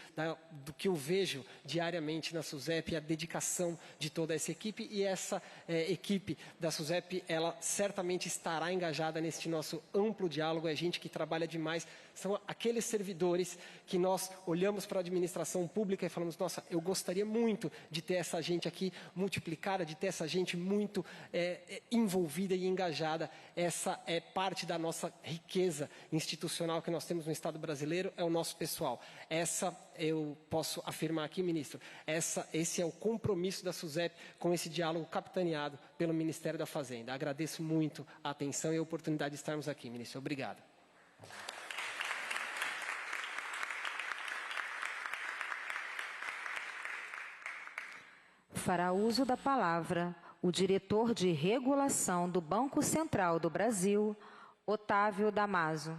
do que eu vejo diariamente na SUSEP, a dedicação de toda essa equipe, e essa equipe da SUSEP, ela certamente estará engajada neste nosso amplo diálogo. É gente que trabalha demais, são aqueles servidores que nós olhamos para a administração pública e falamos, nossa, eu gostaria muito de ter essa gente aqui multiplicada, de ter essa gente muito envolvida e engajada. Essa é parte da nossa riqueza institucional que nós temos no Estado brasileiro, é o nosso pessoal. Essa, eu posso afirmar aqui, ministro, esse é o compromisso da SUSEP com esse diálogo capitaneado pelo Ministério da Fazenda. Agradeço muito a atenção e a oportunidade de estarmos aqui, ministro. Obrigado. Fará uso da palavra o diretor de regulação do Banco Central do Brasil, Otávio Damaso.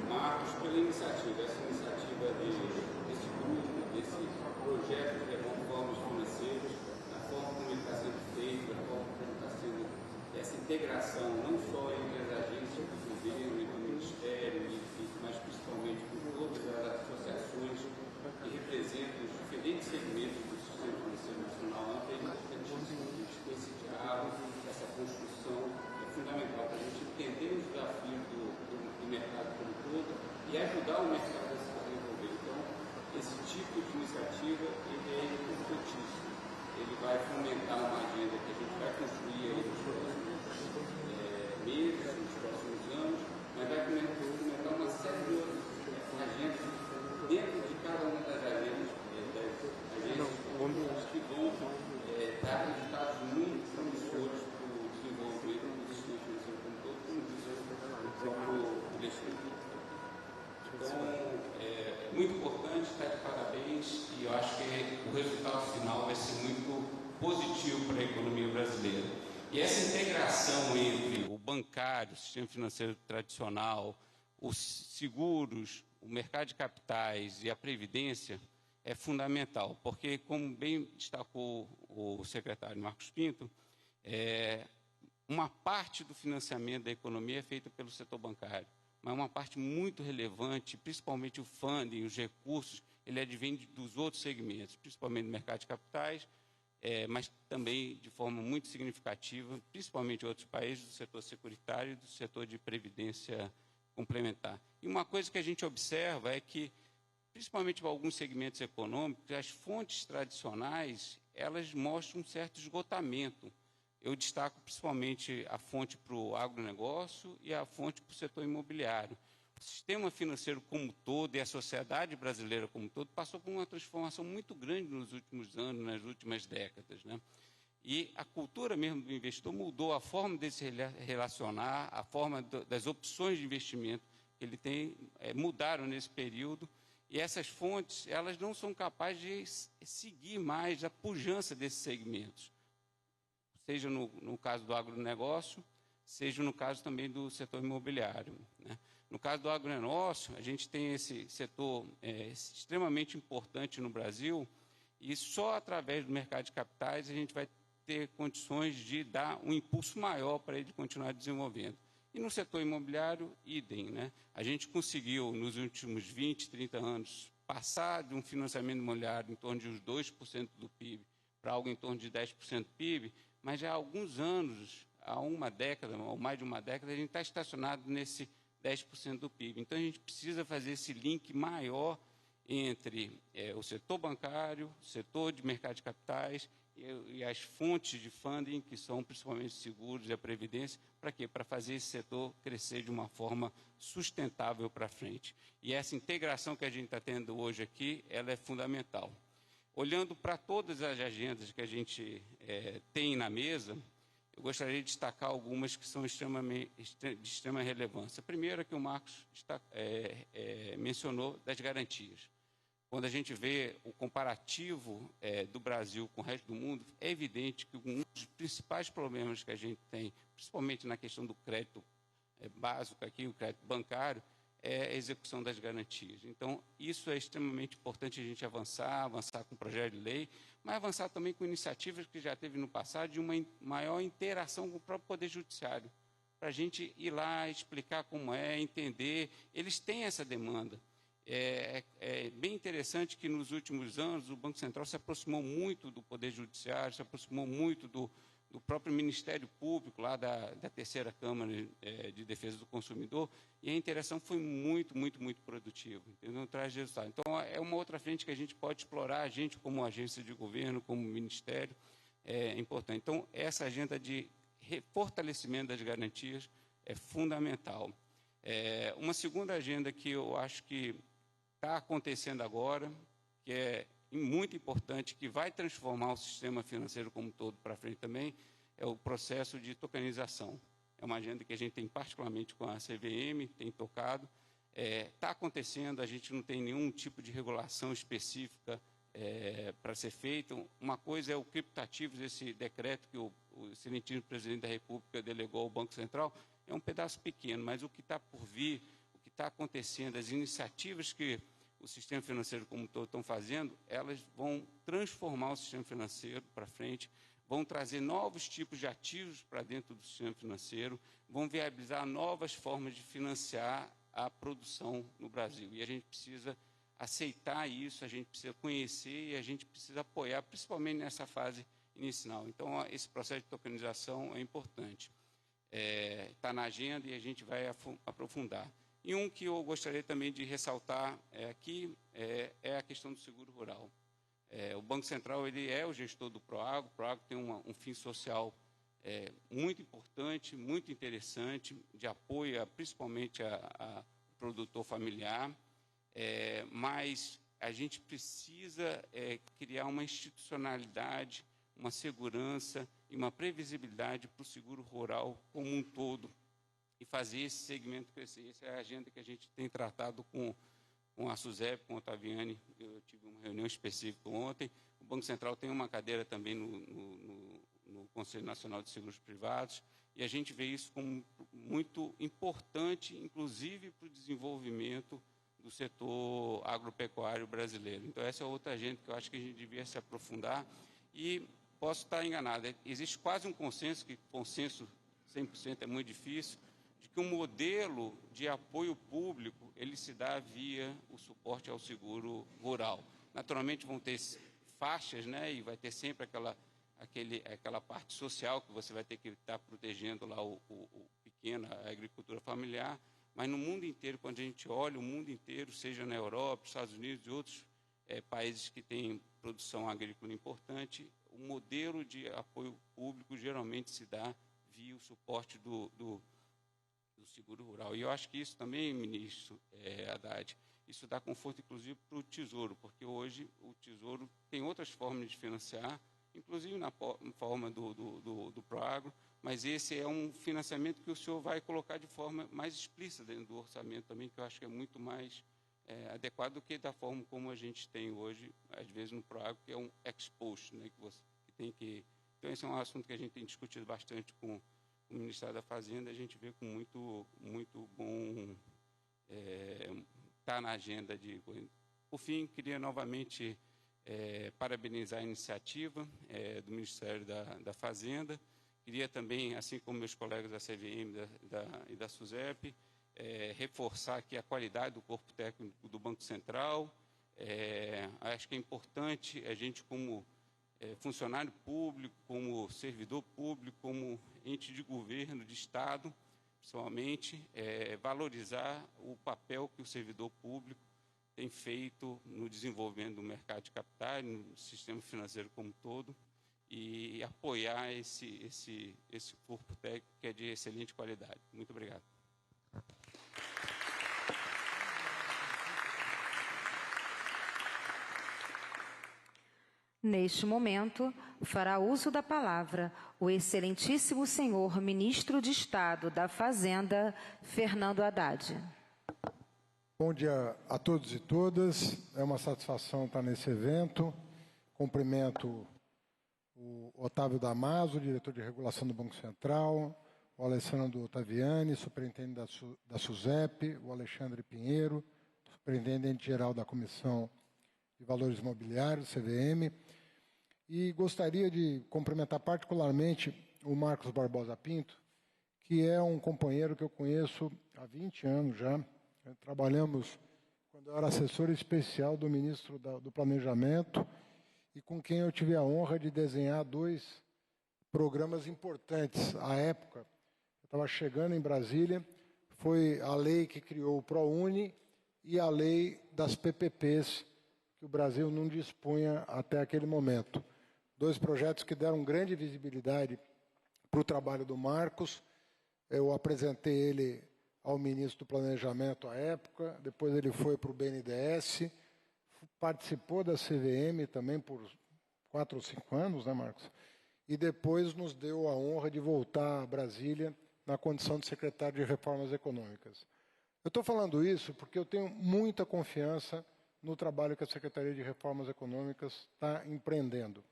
Marcos, pela iniciativa, essa iniciativa desse grupo, desse projeto de reformas financeiras, da forma como ele está sendo feito, da forma como está sendo essa integração, não só entre as agências do governo e do Ministério, mas principalmente com todas as associações que representam os diferentes segmentos do sistema financeiro nacional. É importantíssimo com esse diálogo, essa construção é fundamental para a gente entender os desafios do mercado como um todo e ajudar o mercado a se desenvolver. Então, esse tipo de iniciativa ele é importantíssimo. Ele vai fomentar uma agenda que a gente vai construir aí nos próximos meses, nos próximos anos, mas vai fomentar uma série de outras agendas dentro de cada uma das agendas, que vão dar resultados muito promissores para o desenvolvimento do sistema financeiro como um todo, como disse o próprio. Então, é muito importante, está de parabéns, e eu acho que o resultado final vai ser muito positivo para a economia brasileira. E essa integração entre o bancário, o sistema financeiro tradicional, os seguros, o mercado de capitais e a previdência é fundamental, porque, como bem destacou o secretário Marcos Pinto, uma parte do financiamento da economia é feita pelo setor bancário, mas uma parte muito relevante, principalmente o funding, os recursos, ele advém dos outros segmentos, principalmente do mercado de capitais, mas também de forma muito significativa, principalmente em outros países, do setor securitário e do setor de previdência complementar. E uma coisa que a gente observa é que, principalmente para alguns segmentos econômicos, as fontes tradicionais, elas mostram um certo esgotamento. Eu destaco principalmente a fonte para o agronegócio e a fonte para o setor imobiliário. O sistema financeiro como um todo e a sociedade brasileira como um todo passou por uma transformação muito grande nos últimos anos, nas últimas décadas, né? E a cultura mesmo do investidor mudou, a forma de se relacionar, a forma das opções de investimento que ele tem mudaram nesse período. E essas fontes, elas não são capazes de seguir mais a pujança desses segmentos, seja no caso do agronegócio, seja no caso também do setor imobiliário, né? No caso do agronegócio, a gente tem esse setor extremamente importante no Brasil, e só através do mercado de capitais a gente vai ter condições de dar um impulso maior para ele continuar desenvolvendo. E no setor imobiliário, idem, né? A gente conseguiu, nos últimos 20, 30 anos, passar de um financiamento imobiliário em torno de uns 2% do PIB para algo em torno de 10% do PIB, mas já há alguns anos, há uma década, ou mais de uma década, a gente está estacionado nesse 10% do PIB. Então, a gente precisa fazer esse link maior entre o setor bancário, o setor de mercado de capitais e as fontes de funding, que são principalmente os seguros e a previdência, para quê? Para fazer esse setor crescer de uma forma sustentável para frente. E essa integração que a gente está tendo hoje aqui, ela é fundamental. Olhando para todas as agendas que a gente tem na mesa, eu gostaria de destacar algumas que são de extrema relevância. A primeira que o Marcos mencionou, das garantias. Quando a gente vê o comparativo do Brasil com o resto do mundo, é evidente que um dos principais problemas que a gente tem, principalmente na questão do crédito básico aqui, o crédito bancário, é a execução das garantias. Então, isso é extremamente importante a gente avançar com o projeto de lei, mas avançar também com iniciativas que já teve no passado de uma maior interação com o próprio Poder Judiciário, para a gente ir lá, explicar como entender. Eles têm essa demanda. É bem interessante que nos últimos anos o Banco Central se aproximou muito do Poder Judiciário, se aproximou muito do próprio Ministério Público, lá da Terceira Câmara de Defesa do Consumidor, e a interação foi muito produtiva, entendeu? Traz resultado. Então, é uma outra frente que a gente pode explorar, a gente como agência de governo, como ministério, é importante. Então, essa agenda de fortalecimento das garantias é fundamental. Uma segunda agenda que eu acho que está acontecendo agora, que é muito importante, que vai transformar o sistema financeiro como um todo para frente também, é o processo de tokenização. É uma agenda que a gente tem particularmente com a CVM, tem tocado. Está acontecendo, a gente não tem nenhum tipo de regulação específica para ser feito. Uma coisa é o criptativos, esse decreto que o excelentíssimo presidente da República delegou ao Banco Central, é um pedaço pequeno, mas o que está por vir, o que está acontecendo, as iniciativas que o sistema financeiro como um todo estão fazendo, elas vão transformar o sistema financeiro para frente, vão trazer novos tipos de ativos para dentro do sistema financeiro, vão viabilizar novas formas de financiar a produção no Brasil. E a gente precisa aceitar isso, a gente precisa conhecer e a gente precisa apoiar, principalmente nessa fase inicial. Então, esse processo de tokenização é importante. Está na agenda e a gente vai aprofundar. E um que eu gostaria também de ressaltar aqui é a questão do seguro rural. O Banco Central ele é o gestor do Proagro. O Proagro tem um fim social muito importante, muito interessante, de apoio principalmente ao produtor familiar, mas a gente precisa criar uma institucionalidade, uma segurança e uma previsibilidade para o seguro rural como um todo e fazer esse segmento crescer. Essa é a agenda que a gente tem tratado com a SUSEP, com o Ottaviani. Eu tive uma reunião específica ontem. O Banco Central tem uma cadeira também no Conselho Nacional de Seguros Privados, e a gente vê isso como muito importante, inclusive para o desenvolvimento do setor agropecuário brasileiro. Então, essa é outra agenda que eu acho que a gente devia se aprofundar, e posso estar enganado. Existe quase um consenso, que consenso 100% é muito difícil, de que um modelo de apoio público ele se dá via o suporte ao seguro rural. Naturalmente vão ter faixas, né, e vai ter sempre aquela parte social que você vai ter que estar protegendo lá o pequeno, a agricultura familiar, mas no mundo inteiro, quando a gente olha o mundo inteiro, seja na Europa, Estados Unidos e outros países que têm produção agrícola importante, o modelo de apoio público geralmente se dá via o suporte do seguro rural. E eu acho que isso também, ministro Haddad, isso dá conforto, inclusive, para o Tesouro, porque hoje o Tesouro tem outras formas de financiar, inclusive na forma do Proagro, mas esse é um financiamento que o senhor vai colocar de forma mais explícita dentro do orçamento também, que eu acho que é muito mais adequado do que da forma como a gente tem hoje, às vezes no Proagro, que é um ex-post, né, que tem que... Então, esse é um assunto que a gente tem discutido bastante com o Ministério da Fazenda, a gente vê com muito bom tá na agenda de... Por fim, queria novamente parabenizar a iniciativa do Ministério da Fazenda. Queria também, assim como meus colegas da CVM e da SUSEP, reforçar aqui a qualidade do corpo técnico do Banco Central. Acho que é importante a gente, como funcionário público, como servidor público, como ente de governo, de Estado, principalmente, valorizar o papel que o servidor público tem feito no desenvolvimento do mercado de capitais, no sistema financeiro como um todo, e apoiar esse corpo técnico que é de excelente qualidade. Muito obrigado. Neste momento, fará uso da palavra o excelentíssimo senhor Ministro de Estado da Fazenda, Fernando Haddad. Bom dia a todos e todas. É uma satisfação estar nesse evento. Cumprimento o Otávio Damaso, diretor de regulação do Banco Central, o Alessandro Ottaviani, superintendente da SUSEP, o Alexandre Pinheiro, superintendente-geral da Comissão de Valores Imobiliários, CVM, e gostaria de cumprimentar particularmente o Marcos Barbosa Pinto, que é um companheiro que eu conheço há 20 anos já. Trabalhamos quando eu era assessor especial do ministro do Planejamento e com quem eu tive a honra de desenhar 2 programas importantes à época. Eu estava chegando em Brasília, foi a lei que criou o ProUni e a lei das PPPs, que o Brasil não dispunha até aquele momento. 2 projetos que deram grande visibilidade para o trabalho do Marcos. Eu apresentei ele ao ministro do Planejamento à época, depois ele foi para o BNDES, participou da CVM também por 4 ou 5 anos, né, Marcos? E depois nos deu a honra de voltar a Brasília na condição de secretário de Reformas Econômicas. Eu estou falando isso porque eu tenho muita confiança no trabalho que a Secretaria de Reformas Econômicas está empreendendo.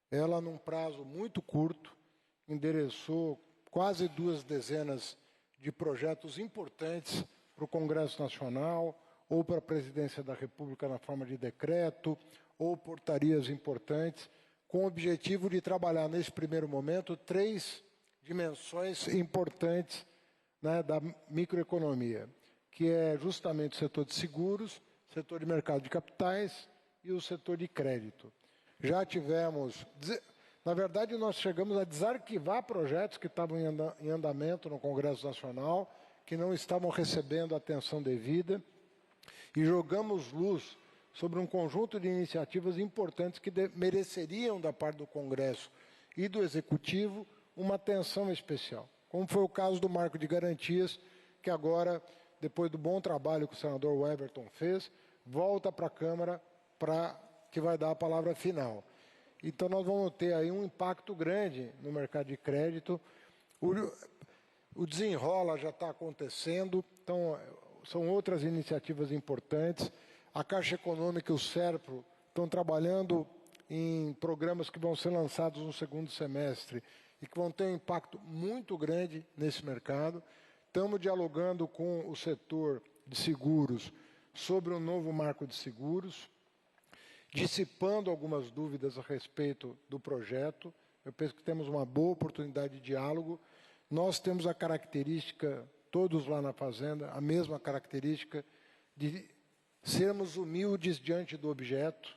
Ela, num prazo muito curto, endereçou quase 2 dezenas de projetos importantes para o Congresso Nacional, ou para a Presidência da República na forma de decreto, ou portarias importantes, com o objetivo de trabalhar, nesse primeiro momento, 3 dimensões importantes, né, da microeconomia, que é justamente o setor de seguros, setor de mercado de capitais e o setor de crédito. Já tivemos, na verdade, nós chegamos a desarquivar projetos que estavam em andamento no Congresso Nacional, que não estavam recebendo atenção devida, e jogamos luz sobre um conjunto de iniciativas importantes que mereceriam, da parte do Congresso e do Executivo, uma atenção especial. Como foi o caso do Marco de Garantias, que agora, depois do bom trabalho que o senador Weverton fez, volta para a Câmara que vai dar a palavra final. Então, nós vamos ter aí um impacto grande no mercado de crédito. O desenrola já está acontecendo, então, são outras iniciativas importantes. A Caixa Econômica e o SERPRO estão trabalhando em programas que vão ser lançados no segundo semestre e que vão ter um impacto muito grande nesse mercado. Estamos dialogando com o setor de seguros sobre um novo marco de seguros, dissipando algumas dúvidas a respeito do projeto. Eu penso que temos uma boa oportunidade de diálogo. Nós temos a característica, todos lá na Fazenda, a mesma característica de sermos humildes diante do objeto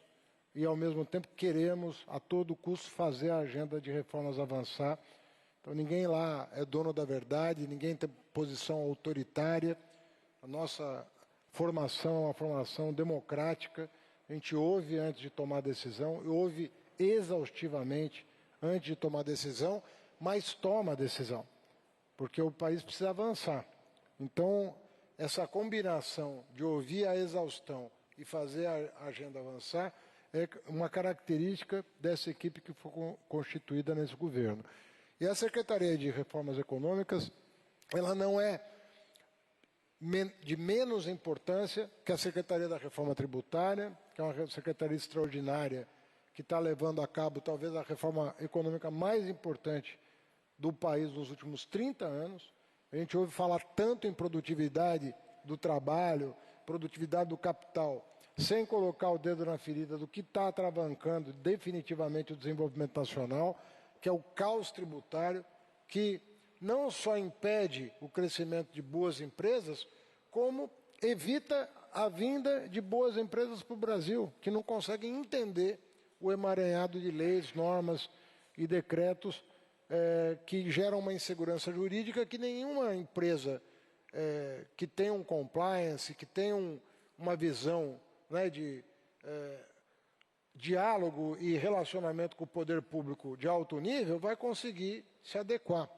e, ao mesmo tempo, queremos, a todo custo, fazer a agenda de reformas avançar. Então, ninguém lá é dono da verdade, ninguém tem posição autoritária. A nossa formação é uma formação democrática. A gente ouve antes de tomar decisão, ouve exaustivamente antes de tomar decisão, mas toma a decisão, porque o país precisa avançar. Então, essa combinação de ouvir a exaustão e fazer a agenda avançar é uma característica dessa equipe que foi constituída nesse governo. E a Secretaria de Reformas Econômicas, ela não é de menos importância que a Secretaria da Reforma Tributária, que é uma secretaria extraordinária, que está levando a cabo talvez a reforma econômica mais importante do país nos últimos 30 anos. A gente ouve falar tanto em produtividade do trabalho, produtividade do capital, sem colocar o dedo na ferida do que está atravancando definitivamente o desenvolvimento nacional, que é o caos tributário, que não só impede o crescimento de boas empresas, como evita a vinda de boas empresas para o Brasil, que não conseguem entender o emaranhado de leis, normas e decretos que geram uma insegurança jurídica que nenhuma empresa que tem um compliance, que tem uma visão, né, de diálogo e relacionamento com o poder público de alto nível vai conseguir se adequar.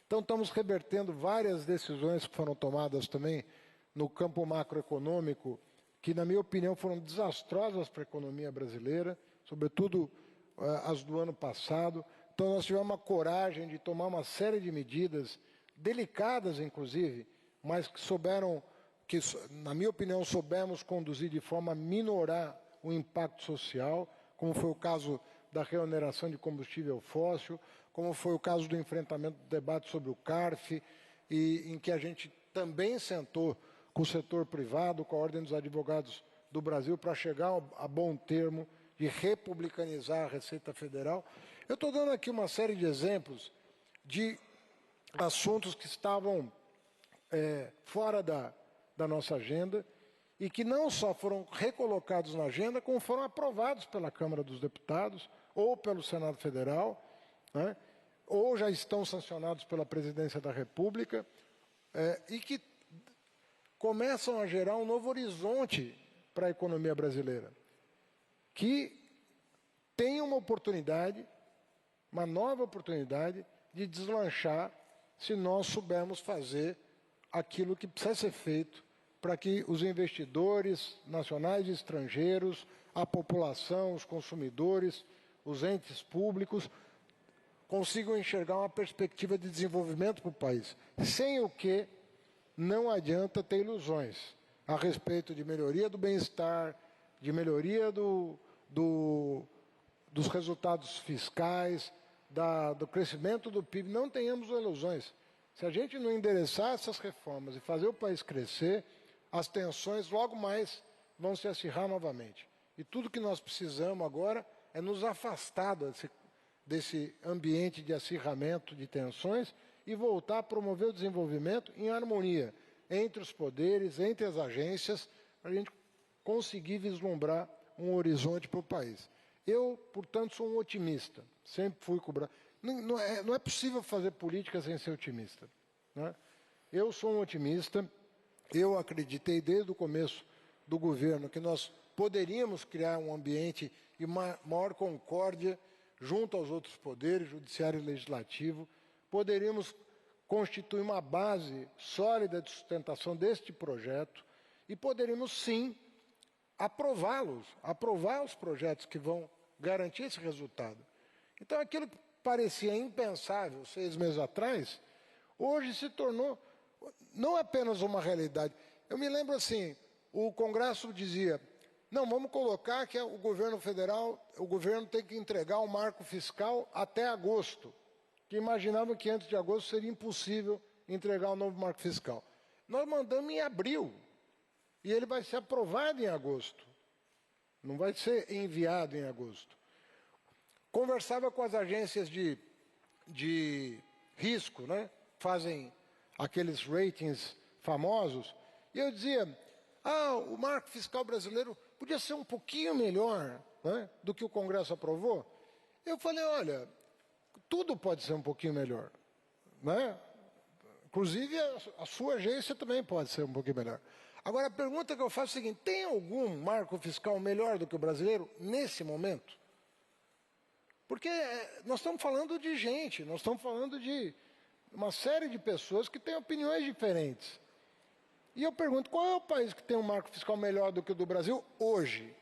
Então, estamos revertendo várias decisões que foram tomadas também no campo macroeconômico, que, na minha opinião, foram desastrosas para a economia brasileira, sobretudo as do ano passado. Então, nós tivemos a coragem de tomar uma série de medidas, delicadas, inclusive, mas que, na minha opinião, soubemos conduzir de forma a minorar o impacto social, como foi o caso da reoneração de combustível fóssil, como foi o caso do enfrentamento do debate sobre o CARF, e em que a gente também sentou com o setor privado, com a Ordem dos Advogados do Brasil, para chegar a bom termo de republicanizar a Receita Federal. Eu estou dando aqui uma série de exemplos de assuntos que estavam fora da nossa agenda e que não só foram recolocados na agenda, como foram aprovados pela Câmara dos Deputados ou pelo Senado Federal, né, ou já estão sancionados pela Presidência da República, e que começam a gerar um novo horizonte para a economia brasileira, que tem uma oportunidade, uma nova oportunidade de deslanchar se nós soubermos fazer aquilo que precisa ser feito para que os investidores nacionais e estrangeiros, a população, os consumidores, os entes públicos, consigam enxergar uma perspectiva de desenvolvimento para o país, sem o que não adianta ter ilusões a respeito de melhoria do bem-estar, de melhoria dos resultados fiscais, do crescimento do PIB. Não tenhamos ilusões. Se a gente não endereçar essas reformas e fazer o país crescer, as tensões logo mais vão se acirrar novamente. E tudo que nós precisamos agora é nos afastar desse ambiente de acirramento de tensões e voltar a promover o desenvolvimento em harmonia entre os poderes, entre as agências, para a gente conseguir vislumbrar um horizonte para o país. Eu, portanto, sou um otimista, sempre fui cobrado. Não é possível fazer política sem ser otimista, né? Eu sou um otimista, eu acreditei desde o começo do governo que nós poderíamos criar um ambiente de maior concórdia junto aos outros poderes, judiciário e legislativo, poderíamos constituir uma base sólida de sustentação deste projeto e poderíamos, sim, aprovar os projetos que vão garantir esse resultado. Então, aquilo que parecia impensável 6 meses atrás, hoje se tornou não apenas uma realidade. Eu me lembro assim, o Congresso dizia, não, vamos colocar que o governo federal, o governo tem que entregar o marco fiscal até agosto, que imaginavam que antes de agosto seria impossível entregar o novo marco fiscal. Nós mandamos em abril, e ele vai ser aprovado em agosto, não vai ser enviado em agosto. Conversava com as agências de risco, né? Fazem aqueles ratings famosos, e eu dizia, o marco fiscal brasileiro podia ser um pouquinho melhor, né, do que o Congresso aprovou. Eu falei, olha, tudo pode ser um pouquinho melhor, né? Inclusive a sua agência também pode ser um pouquinho melhor. Agora, a pergunta que eu faço é a seguinte, tem algum marco fiscal melhor do que o brasileiro nesse momento? Porque nós estamos falando de gente, nós estamos falando de uma série de pessoas que têm opiniões diferentes. E eu pergunto, qual é o país que tem um marco fiscal melhor do que o do Brasil hoje?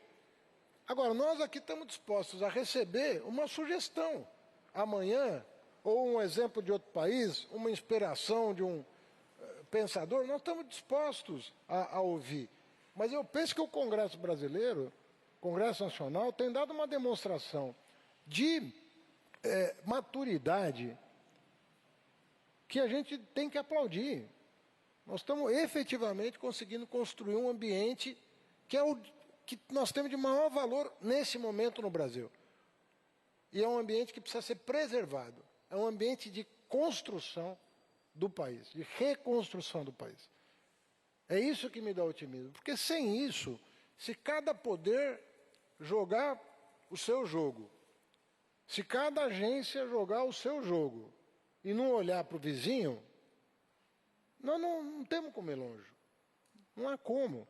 Agora, nós aqui estamos dispostos a receber uma sugestão amanhã, ou um exemplo de outro país, uma inspiração de um pensador, nós estamos dispostos a ouvir. Mas eu penso que o Congresso brasileiro, o Congresso Nacional, tem dado uma demonstração de maturidade que a gente tem que aplaudir. Nós estamos efetivamente conseguindo construir um ambiente que é o que nós temos de maior valor nesse momento no Brasil. E é um ambiente que precisa ser preservado. É um ambiente de construção do país, de reconstrução do país. É isso que me dá otimismo. Porque sem isso, se cada poder jogar o seu jogo Se cada agência jogar o seu jogo e não olhar para o vizinho, nós não temos como ir longe. Não há como.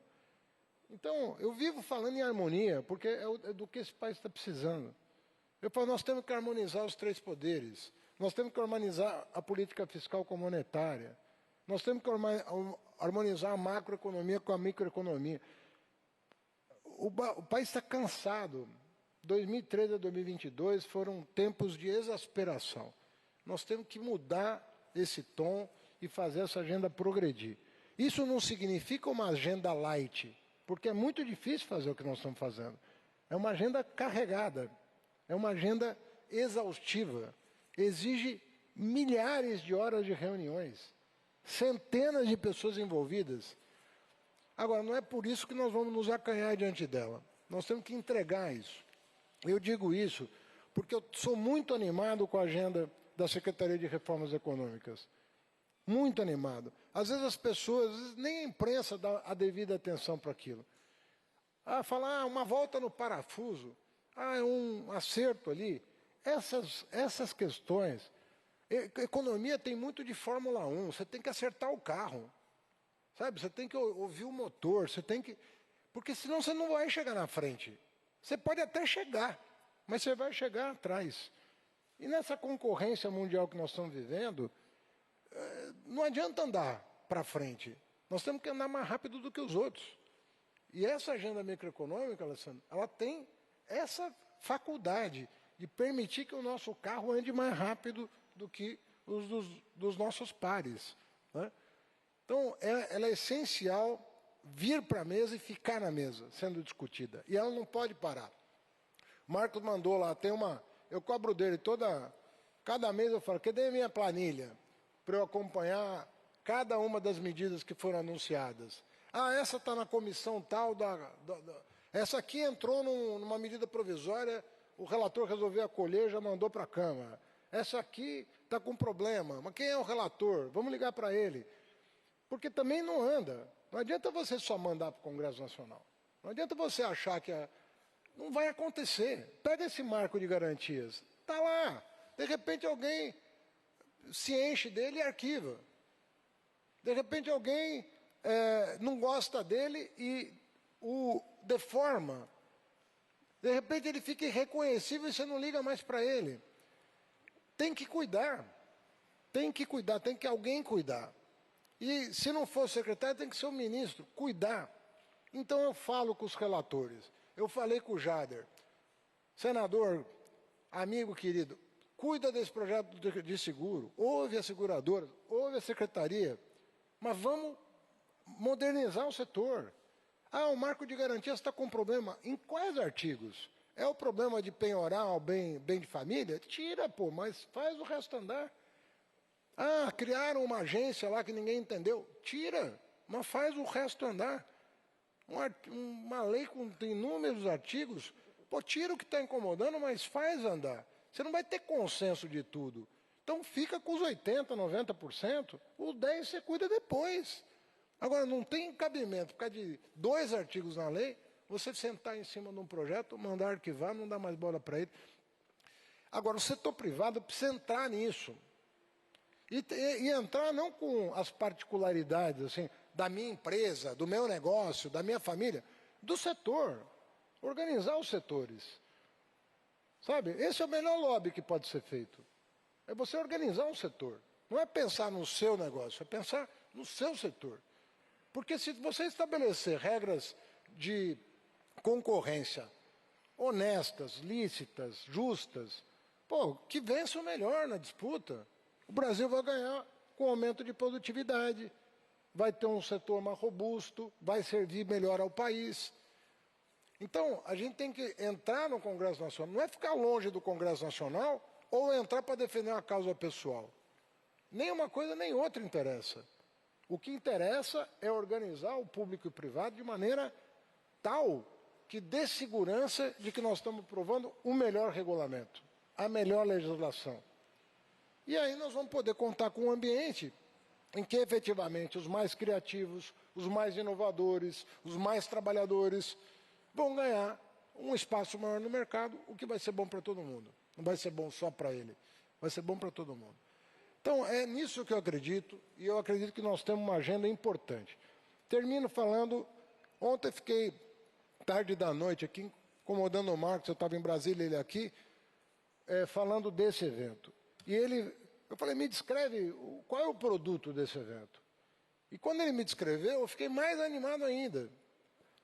Então, eu vivo falando em harmonia, porque é do que esse país está precisando. Eu falo, nós temos que harmonizar os 3 poderes. Nós temos que harmonizar a política fiscal com a monetária. Nós temos que harmonizar a macroeconomia com a microeconomia. O país está cansado. 2013 a 2022 foram tempos de exasperação. Nós temos que mudar esse tom e fazer essa agenda progredir. Isso não significa uma agenda light, porque é muito difícil fazer o que nós estamos fazendo. É uma agenda carregada, é uma agenda exaustiva, exige milhares de horas de reuniões, centenas de pessoas envolvidas. Agora, não é por isso que nós vamos nos acanhar diante dela. Nós temos que entregar isso. Eu digo isso porque eu sou muito animado com a agenda da Secretaria de Reformas Econômicas. Muito animado. Às vezes as pessoas, nem a imprensa dá a devida atenção para aquilo. Falar uma volta no parafuso, é um acerto ali. Essas questões, economia tem muito de Fórmula 1, você tem que acertar o carro, sabe? Você tem que ouvir o motor, você tem que... Porque senão você não vai chegar na frente. Você pode até chegar, mas você vai chegar atrás. E nessa concorrência mundial que nós estamos vivendo, não adianta andar para frente. Nós temos que andar mais rápido do que os outros. E essa agenda microeconômica, Alessandro, ela tem essa faculdade de permitir que o nosso carro ande mais rápido do que os dos nossos pares, né? Então, ela é essencial vir para a mesa e ficar na mesa, sendo discutida. E ela não pode parar. Marcos mandou lá, eu cobro dele cada mês eu falo, cadê a minha planilha? Para eu acompanhar cada uma das medidas que foram anunciadas. Essa está na comissão tal, essa aqui entrou numa medida provisória, o relator resolveu acolher, já mandou para a Câmara. Essa aqui está com problema, mas quem é o relator? Vamos ligar para ele. Porque também não anda. Não adianta você só mandar para o Congresso Nacional. Não adianta você achar que não vai acontecer. Pega esse marco de garantias. Está lá. De repente alguém se enche dele e arquiva. De repente alguém não gosta dele e o deforma. De repente ele fica irreconhecível e você não liga mais para ele. Tem que cuidar. Tem que cuidar, tem que alguém cuidar. E se não for o secretário, tem que ser o ministro, cuidar. Então eu falo com os relatores. Eu falei com o Jader. Senador, amigo querido, cuida desse projeto de seguro, ouve a seguradora, ouve a secretaria, mas vamos modernizar o setor. O marco de garantias está com problema. Em quais artigos? É o problema de penhorar o bem de família? Tira, mas faz o resto andar. Criaram uma agência lá que ninguém entendeu. Tira, mas faz o resto andar. Uma lei com inúmeros artigos, tira o que está incomodando, mas faz andar. Você não vai ter consenso de tudo. Então fica com os 80%, 90%, os 10% você cuida depois. Agora, não tem cabimento, por causa de 2 artigos na lei, você sentar em cima de um projeto, mandar arquivar, não dá mais bola para ele. Agora, o setor privado precisa entrar nisso. E entrar não com as particularidades assim, da minha empresa, do meu negócio, da minha família, do setor. Organizar os setores. Sabe? Esse é o melhor lobby que pode ser feito. É você organizar um setor. Não é pensar no seu negócio, é pensar no seu setor. Porque se você estabelecer regras de concorrência honestas, lícitas, justas, que vença o melhor na disputa. O Brasil vai ganhar com aumento de produtividade, vai ter um setor mais robusto, vai servir melhor ao país. Então, a gente tem que entrar no Congresso Nacional, não é ficar longe do Congresso Nacional ou entrar para defender uma causa pessoal. Nem uma coisa nem outra interessa. O que interessa é organizar o público e o privado de maneira tal que dê segurança de que nós estamos aprovando o melhor regulamento, a melhor legislação. E aí nós vamos poder contar com um ambiente em que efetivamente os mais criativos, os mais inovadores, os mais trabalhadores vão ganhar um espaço maior no mercado, o que vai ser bom para todo mundo. Não vai ser bom só para ele, vai ser bom para todo mundo. Então, é nisso que eu acredito, e eu acredito que nós temos uma agenda importante. Termino falando, ontem fiquei tarde da noite aqui, incomodando o Marcos, eu estava em Brasília, ele aqui, falando desse evento. E eu falei, me descreve qual é o produto desse evento. E quando ele me descreveu, eu fiquei mais animado ainda.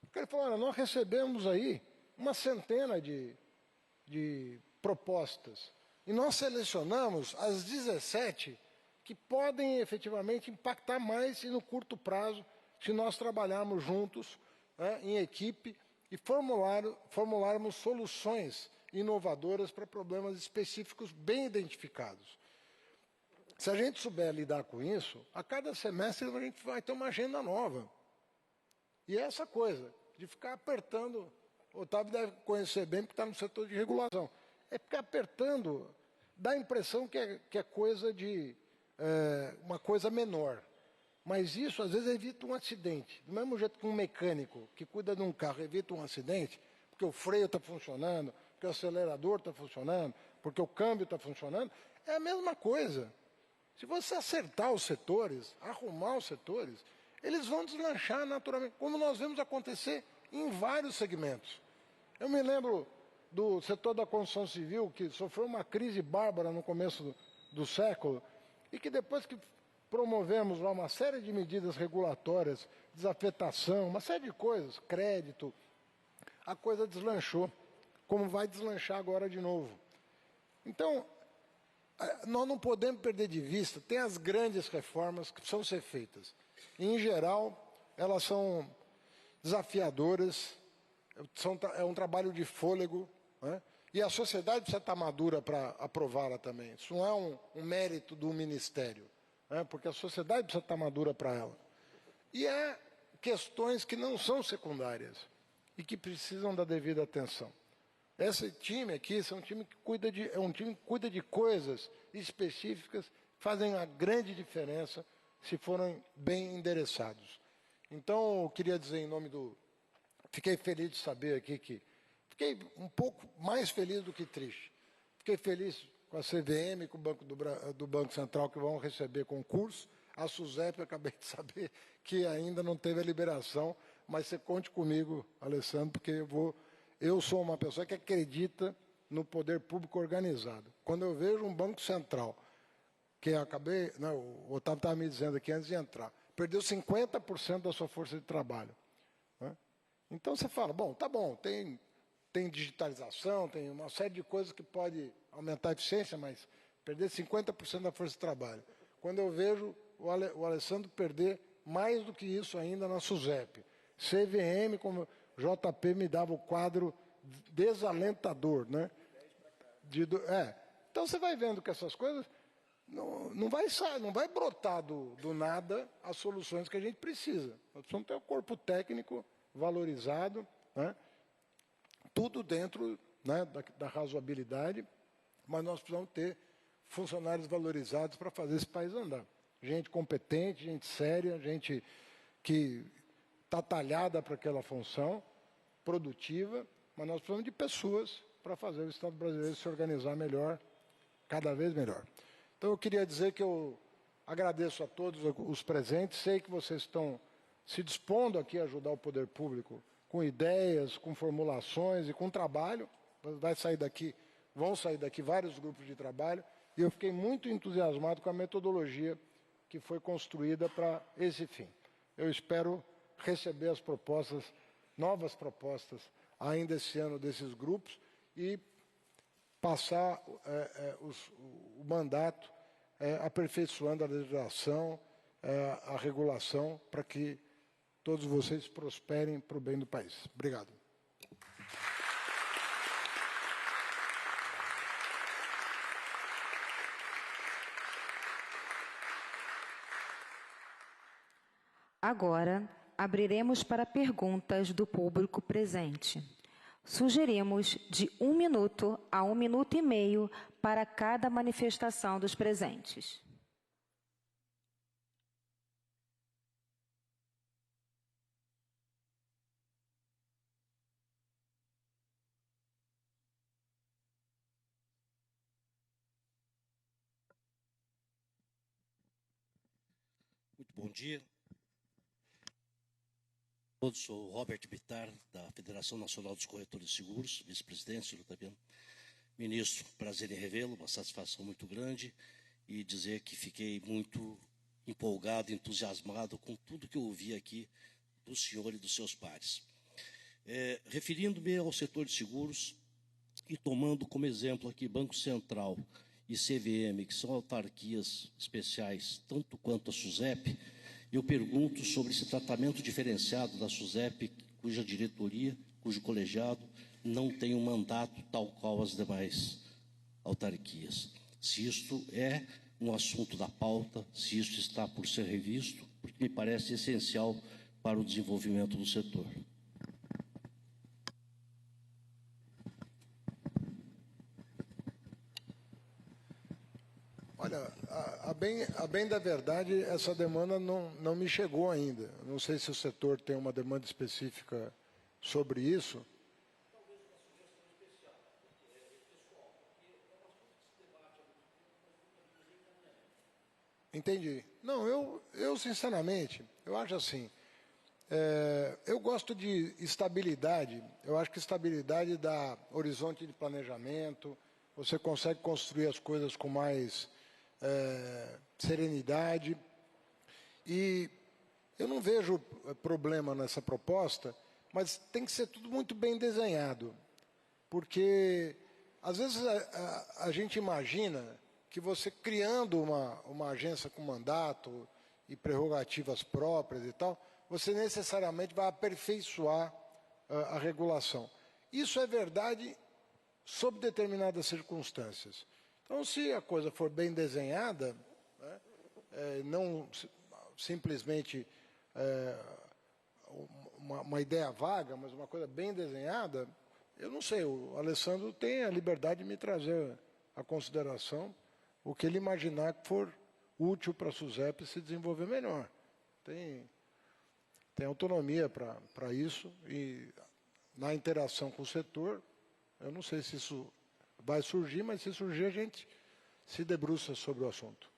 Porque ele falou, olha, nós recebemos aí uma centena de propostas. E nós selecionamos as 17 que podem efetivamente impactar mais e no curto prazo, se nós trabalharmos juntos, em equipe, e formularmos soluções inovadoras para problemas específicos bem identificados. Se a gente souber lidar com isso, a cada semestre a gente vai ter uma agenda nova. E é essa coisa, de ficar apertando, o Otávio deve conhecer bem, porque está no setor de regulação, é ficar apertando, dá a impressão que é coisa de uma coisa menor. Mas isso, às vezes, evita um acidente. Do mesmo jeito que um mecânico que cuida de um carro evita um acidente, porque o freio está funcionando, porque o acelerador está funcionando, porque o câmbio está funcionando, é a mesma coisa. Se você acertar os setores, arrumar os setores, eles vão deslanchar naturalmente, como nós vemos acontecer em vários segmentos. Eu me lembro do setor da construção civil, que sofreu uma crise bárbara no começo do século, e que depois que promovemos lá uma série de medidas regulatórias, desafetação, uma série de coisas, crédito, a coisa deslanchou, como vai deslanchar agora de novo. Então, nós não podemos perder de vista, tem as grandes reformas que precisam ser feitas. Em geral, elas são desafiadoras, é um trabalho de fôlego, né? E a sociedade precisa estar madura para aprová-la também. Isso não é um mérito do Ministério, né? Porque a sociedade precisa estar madura para ela. E há questões que não são secundárias e que precisam da devida atenção. Esse time aqui é um time que cuida de coisas específicas que fazem uma grande diferença se forem bem endereçados. Então, eu queria dizer em nome do... Fiquei feliz de saber aqui que... Fiquei um pouco mais feliz do que triste. Fiquei feliz com a CVM, com o Banco do Banco Central, que vão receber concurso. A SUSEP, eu acabei de saber que ainda não teve a liberação, mas você conte comigo, Alessandro, porque eu sou uma pessoa que acredita no poder público organizado. Quando eu vejo um Banco Central, que eu acabei... Não, o Otávio estava me dizendo aqui antes de entrar, perdeu 50% da sua força de trabalho, né? Então você fala, bom, tá bom, tem digitalização, tem uma série de coisas que pode aumentar a eficiência, mas perder 50% da força de trabalho. Quando eu vejo o Alessandro perder mais do que isso ainda na SUSEP, CVM, como JP me dava o quadro desalentador, né? Então você vai vendo que essas coisas não vai brotar do nada as soluções que a gente precisa. Nós precisamos ter um corpo técnico valorizado, né? Tudo dentro, né, da razoabilidade, mas nós precisamos ter funcionários valorizados para fazer esse país andar. Gente competente, gente séria, gente que está talhada para aquela função, produtiva, mas nós precisamos de pessoas para fazer o Estado brasileiro se organizar melhor, cada vez melhor. Então, eu queria dizer que eu agradeço a todos os presentes, sei que vocês estão se dispondo aqui a ajudar o poder público com ideias, com formulações e com trabalho. Vão sair daqui vários grupos de trabalho, e eu fiquei muito entusiasmado com a metodologia que foi construída para esse fim. Eu espero receber as propostas, novas propostas, ainda esse ano desses grupos, e passar o mandato aperfeiçoando a legislação, a regulação, para que todos vocês prosperem para o bem do país. Obrigado. Agora, abriremos para perguntas do público presente. Sugerimos de 1 minuto a 1 minuto e meio para cada manifestação dos presentes. Muito bom dia. Eu sou o Robert Bittar, da Federação Nacional dos Corretores de Seguros, vice-presidente, senhor Otaviano. Ministro, prazer em revê-lo, uma satisfação muito grande, e dizer que fiquei muito empolgado, entusiasmado com tudo que eu ouvi aqui do senhor e dos seus pares. Referindo-me ao setor de seguros e tomando como exemplo aqui Banco Central e CVM, que são autarquias especiais, tanto quanto a SUSEP, eu pergunto sobre esse tratamento diferenciado da SUSEP, cuja diretoria, cujo colegiado não tem um mandato tal qual as demais autarquias. Se isto é um assunto da pauta, se isto está por ser revisto, porque me parece essencial para o desenvolvimento do setor. Olha, a bem da verdade, essa demanda não me chegou ainda. Não sei se o setor tem uma demanda específica sobre isso. Entendi. Não, eu sinceramente, eu acho assim, eu gosto de estabilidade. Eu acho que estabilidade dá horizonte de planejamento, você consegue construir as coisas com mais serenidade. E eu não vejo problema nessa proposta, mas tem que ser tudo muito bem desenhado. Porque, às vezes, a gente imagina que você criando uma agência com mandato e prerrogativas próprias e tal, você necessariamente vai aperfeiçoar a regulação. Isso é verdade sob determinadas circunstâncias. Então, se a coisa for bem desenhada, né, não simplesmente uma ideia vaga, mas uma coisa bem desenhada, eu não sei, o Alessandro tem a liberdade de me trazer a consideração o que ele imaginar que for útil para a SUSEP se desenvolver melhor. Tem autonomia para isso, e na interação com o setor, eu não sei se isso vai surgir, mas se surgir a gente se debruça sobre o assunto.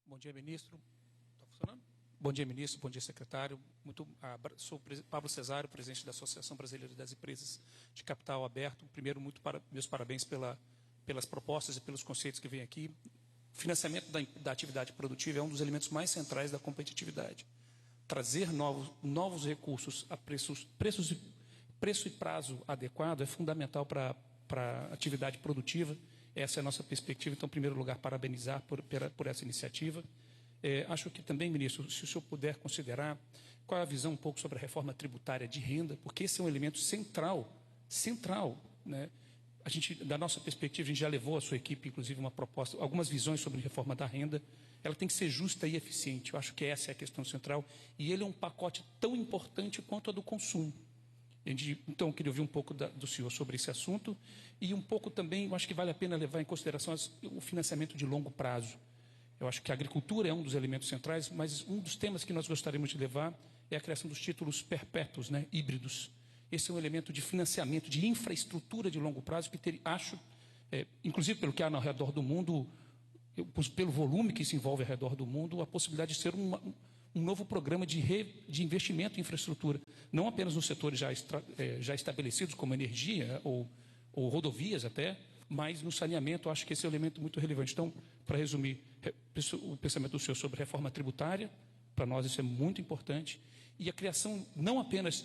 Bom dia, ministro. Está funcionando? Bom dia, ministro. Bom dia, secretário. Sou Pablo Cesário, presidente da Associação Brasileira das Empresas de Capital Aberto. Primeiro, meus parabéns pelas propostas e pelos conceitos que vêm aqui. O financiamento da atividade produtiva é um dos elementos mais centrais da competitividade. Trazer novos recursos a preço e prazo adequado é fundamental para a atividade produtiva. Essa é a nossa perspectiva. Então, em primeiro lugar, parabenizar por essa iniciativa. Acho que também, ministro, se o senhor puder considerar qual é a visão um pouco sobre a reforma tributária de renda, porque esse é um elemento central, né? Da nossa perspectiva, a gente já levou a sua equipe, inclusive, uma proposta, algumas visões sobre a reforma da renda. Ela tem que ser justa e eficiente. Eu acho que essa é a questão central. E ele é um pacote tão importante quanto a do consumo. Então, eu queria ouvir um pouco do senhor sobre esse assunto. E um pouco também, eu acho que vale a pena levar em consideração o financiamento de longo prazo. Eu acho que a agricultura é um dos elementos centrais, mas um dos temas que nós gostaríamos de levar é a criação dos títulos perpétuos, né, híbridos. Esse é um elemento de financiamento, de infraestrutura de longo prazo, que acho, inclusive pelo que há ao redor do mundo, pelo volume que se envolve ao redor do mundo, a possibilidade de ser um novo programa de investimento em infraestrutura, não apenas nos setores já estabelecidos, como energia ou rodovias até, mas no saneamento. Acho que esse é um elemento muito relevante. Então, para resumir, o pensamento do senhor sobre reforma tributária, para nós isso é muito importante, e a criação não apenas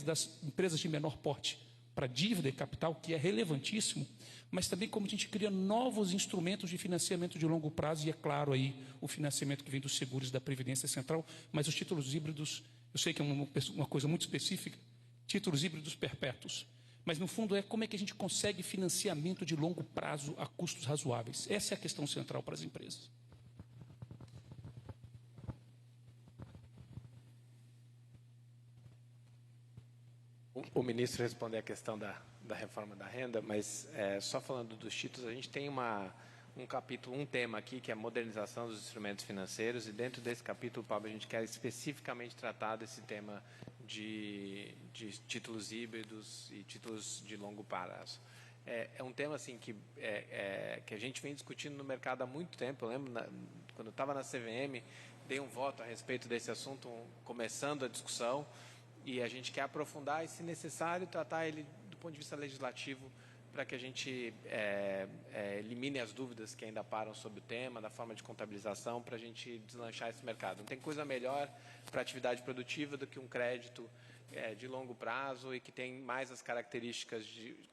das empresas de menor porte para dívida e capital, que é relevantíssimo, mas também como a gente cria novos instrumentos de financiamento de longo prazo, e é claro aí o financiamento que vem dos seguros da Previdência Central, mas os títulos híbridos, eu sei que é uma coisa muito específica, títulos híbridos perpétuos, mas no fundo é como é que a gente consegue financiamento de longo prazo a custos razoáveis. Essa é a questão central para as empresas. O ministro responder a questão da reforma da renda, mas só falando dos títulos, a gente tem um capítulo, um tema aqui, que é a modernização dos instrumentos financeiros, e dentro desse capítulo, Pablo, a gente quer especificamente tratar desse tema de títulos híbridos e títulos de longo prazo. é um tema assim que a gente vem discutindo no mercado há muito tempo. Eu lembro, quando eu estava na CVM, dei um voto a respeito desse assunto, começando a discussão, e a gente quer aprofundar e, se necessário, tratar ele do ponto de vista legislativo, para que a gente elimine as dúvidas que ainda param sobre o tema, da forma de contabilização, para a gente deslanchar esse mercado. Não tem coisa melhor para a atividade produtiva do que um crédito de longo prazo e que tem mais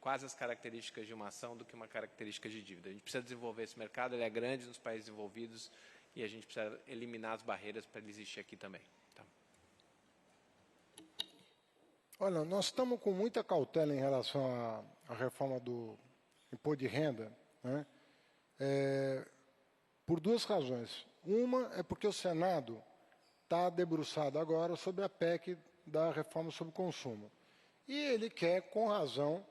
quase as características de uma ação do que uma característica de dívida. A gente precisa desenvolver esse mercado, ele é grande nos países desenvolvidos e a gente precisa eliminar as barreiras para ele existir aqui também. Tá? Olha, nós estamos com muita cautela em relação à reforma do imposto de renda, né? Por duas razões. Uma é porque o Senado está debruçado agora sobre a PEC da reforma sobre o consumo. E ele quer, com razão,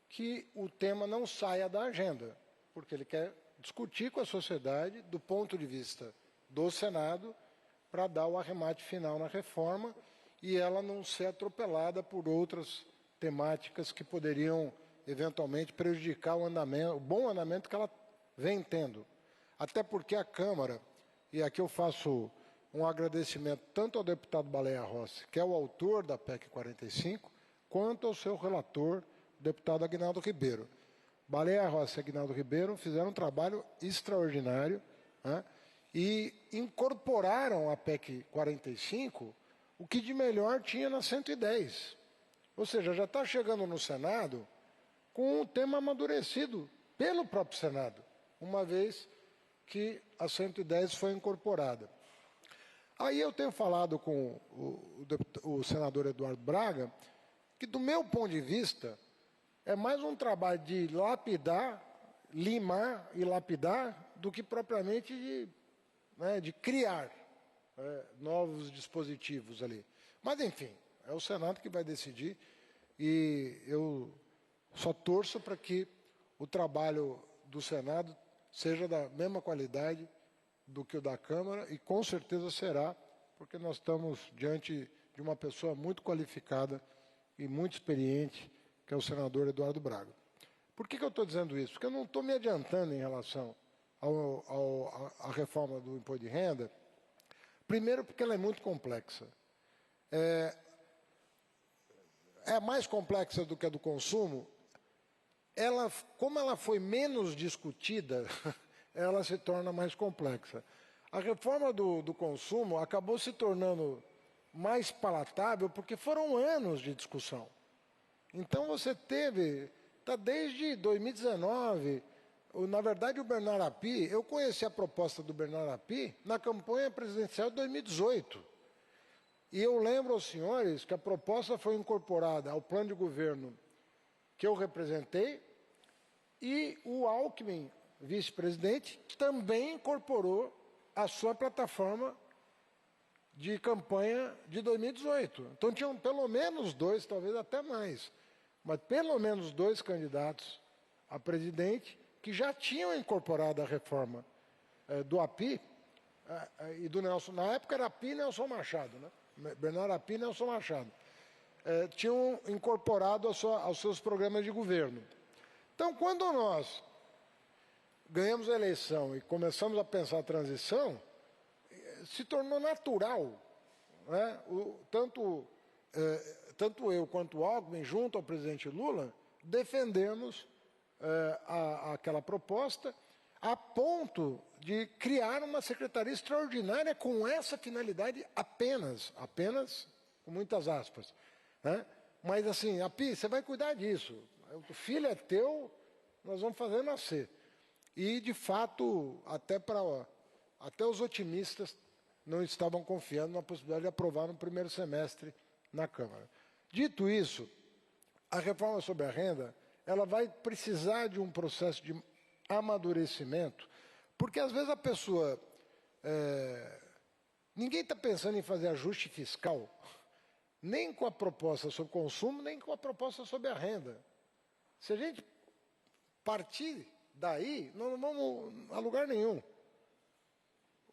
que o tema não saia da agenda, porque ele quer discutir com a sociedade, do ponto de vista do Senado, para dar o arremate final na reforma e ela não ser atropelada por outras temáticas que poderiam, eventualmente, prejudicar o bom andamento que ela vem tendo. Até porque a Câmara, e aqui eu faço um agradecimento tanto ao deputado Baleia Rossi, que é o autor da PEC 45, quanto ao seu relator, o deputado Aguinaldo Ribeiro. Baleia Rossi e Aguinaldo Ribeiro fizeram um trabalho extraordinário, né, e incorporaram à PEC 45 o que de melhor tinha na 110. Ou seja, já está chegando no Senado com um tema amadurecido pelo próprio Senado, uma vez que a 110 foi incorporada. Aí eu tenho falado com o senador Eduardo Braga, que do meu ponto de vista, é mais um trabalho de lapidar, limar e lapidar, do que propriamente de criar novos dispositivos ali. Mas, enfim, é o Senado que vai decidir e eu só torço para que o trabalho do Senado seja da mesma qualidade do que o da Câmara, e com certeza será, porque nós estamos diante de uma pessoa muito qualificada e muito experiente, que é o senador Eduardo Braga. Por que eu estou dizendo isso? Porque eu não estou me adiantando em relação à reforma do imposto de renda, primeiro porque ela é muito complexa. É mais complexa do que a do consumo. Como ela foi menos discutida, ela se torna mais complexa. A reforma do consumo acabou se tornando mais palatável porque foram anos de discussão. Então você está desde 2019, na verdade o Bernardo Api, eu conheci a proposta do Bernardo Api na campanha presidencial de 2018. E eu lembro aos senhores que a proposta foi incorporada ao plano de governo que eu representei, e o Alckmin, vice-presidente, também incorporou a sua plataforma de campanha de 2018. Então tinham pelo menos dois, talvez até mais, mas pelo menos dois candidatos a presidente que já tinham incorporado a reforma do Api e do Nelson. Na época era Api e Nelson Machado, né? Bernardo Api e Nelson Machado. Tinham incorporado aos seus programas de governo. Então, quando nós ganhamos a eleição e começamos a pensar a transição, se tornou natural, né? Tanto eu quanto o Alckmin, junto ao presidente Lula, defendemos aquela proposta a ponto de criar uma secretaria extraordinária com essa finalidade apenas, com muitas aspas, né? Mas assim, Api, você vai cuidar disso, o filho é teu, nós vamos fazer nascer. E, de fato, até os otimistas não estavam confiando na possibilidade de aprovar no primeiro semestre na Câmara. Dito isso, a reforma sobre a renda, ela vai precisar de um processo de amadurecimento, porque, às vezes, a pessoa... ninguém está pensando em fazer ajuste fiscal, nem com a proposta sobre consumo, nem com a proposta sobre a renda. Se a gente partir daí, não vamos a lugar nenhum.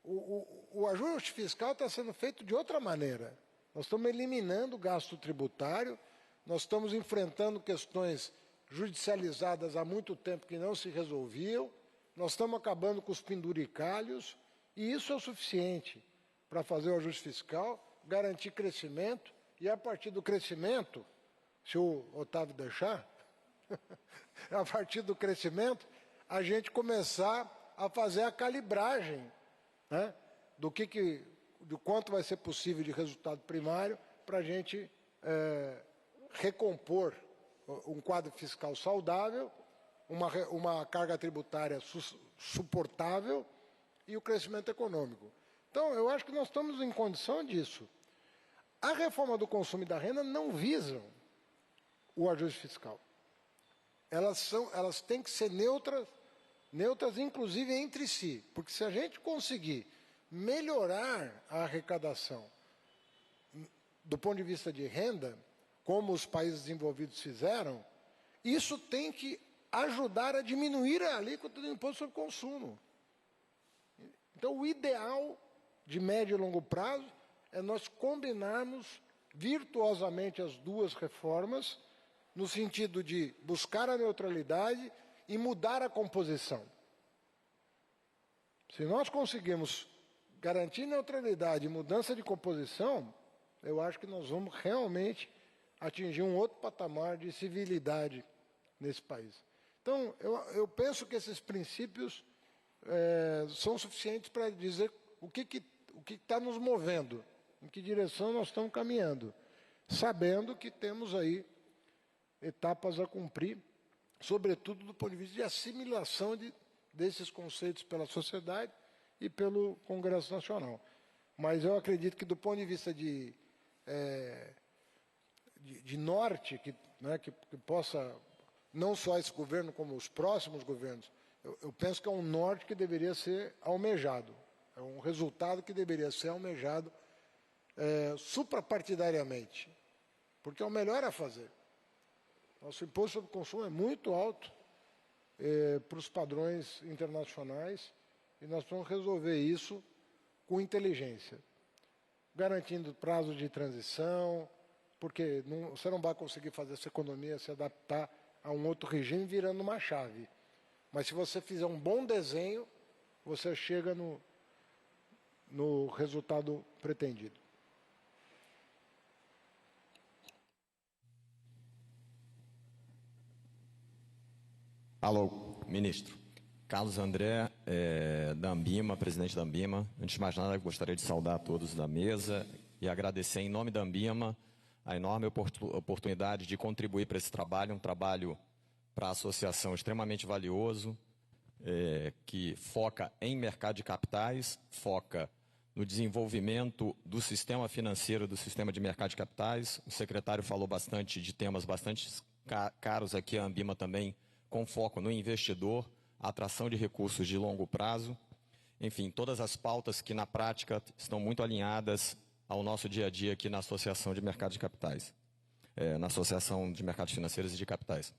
O ajuste fiscal está sendo feito de outra maneira. Nós estamos eliminando o gasto tributário, nós estamos enfrentando questões judicializadas há muito tempo que não se resolviam. Nós estamos acabando com os penduricalhos e isso é o suficiente para fazer o ajuste fiscal, garantir crescimento e, a partir do crescimento, se o Otávio deixar, a partir do crescimento, a gente começar a fazer a calibragem, né, do quanto vai ser possível de resultado primário para a gente recompor um quadro fiscal saudável, uma carga tributária suportável e o crescimento econômico. Então, eu acho que nós estamos em condição disso. A reforma do consumo e da renda não visam o ajuste fiscal. Elas têm que ser neutras inclusive entre si, porque se a gente conseguir melhorar a arrecadação do ponto de vista de renda, como os países desenvolvidos fizeram, isso tem que ajudar a diminuir a alíquota do imposto sobre consumo. Então, o ideal de médio e longo prazo é nós combinarmos virtuosamente as duas reformas, no sentido de buscar a neutralidade e mudar a composição. Se nós conseguirmos garantir neutralidade e mudança de composição, eu acho que nós vamos realmente atingir um outro patamar de civilidade nesse país. Então, eu penso que esses princípios são suficientes para dizer o que está nos movendo, em que direção nós estamos caminhando, sabendo que temos aí etapas a cumprir, sobretudo do ponto de vista de assimilação desses conceitos pela sociedade e pelo Congresso Nacional. Mas eu acredito que, do ponto de vista de norte, que possa, não só esse governo, como os próximos governos, eu penso que é um norte que deveria ser almejado, é um resultado que deveria ser almejado suprapartidariamente, porque é o melhor a fazer. Nosso imposto sobre consumo é muito alto para os padrões internacionais e nós precisamos resolver isso com inteligência, garantindo prazo de transição, porque você não vai conseguir fazer essa economia se adaptar a um outro regime virando uma chave. Mas se você fizer um bom desenho, você chega no resultado pretendido. Alô, ministro. Carlos André, da Ambima, presidente da Ambima. Antes de mais nada, eu gostaria de saudar a todos da mesa e agradecer em nome da Ambima a enorme oportunidade de contribuir para esse trabalho, um trabalho para a associação extremamente valioso, que foca em mercado de capitais, foca no desenvolvimento do sistema financeiro, do sistema de mercado de capitais. O secretário falou bastante de temas bastante caros aqui, a Ambima também, com foco no investidor, atração de recursos de longo prazo, enfim, todas as pautas que na prática estão muito alinhadas ao nosso dia a dia aqui na Associação de Mercado de Capitais, na Associação de Mercados Financeiros e de Capitais.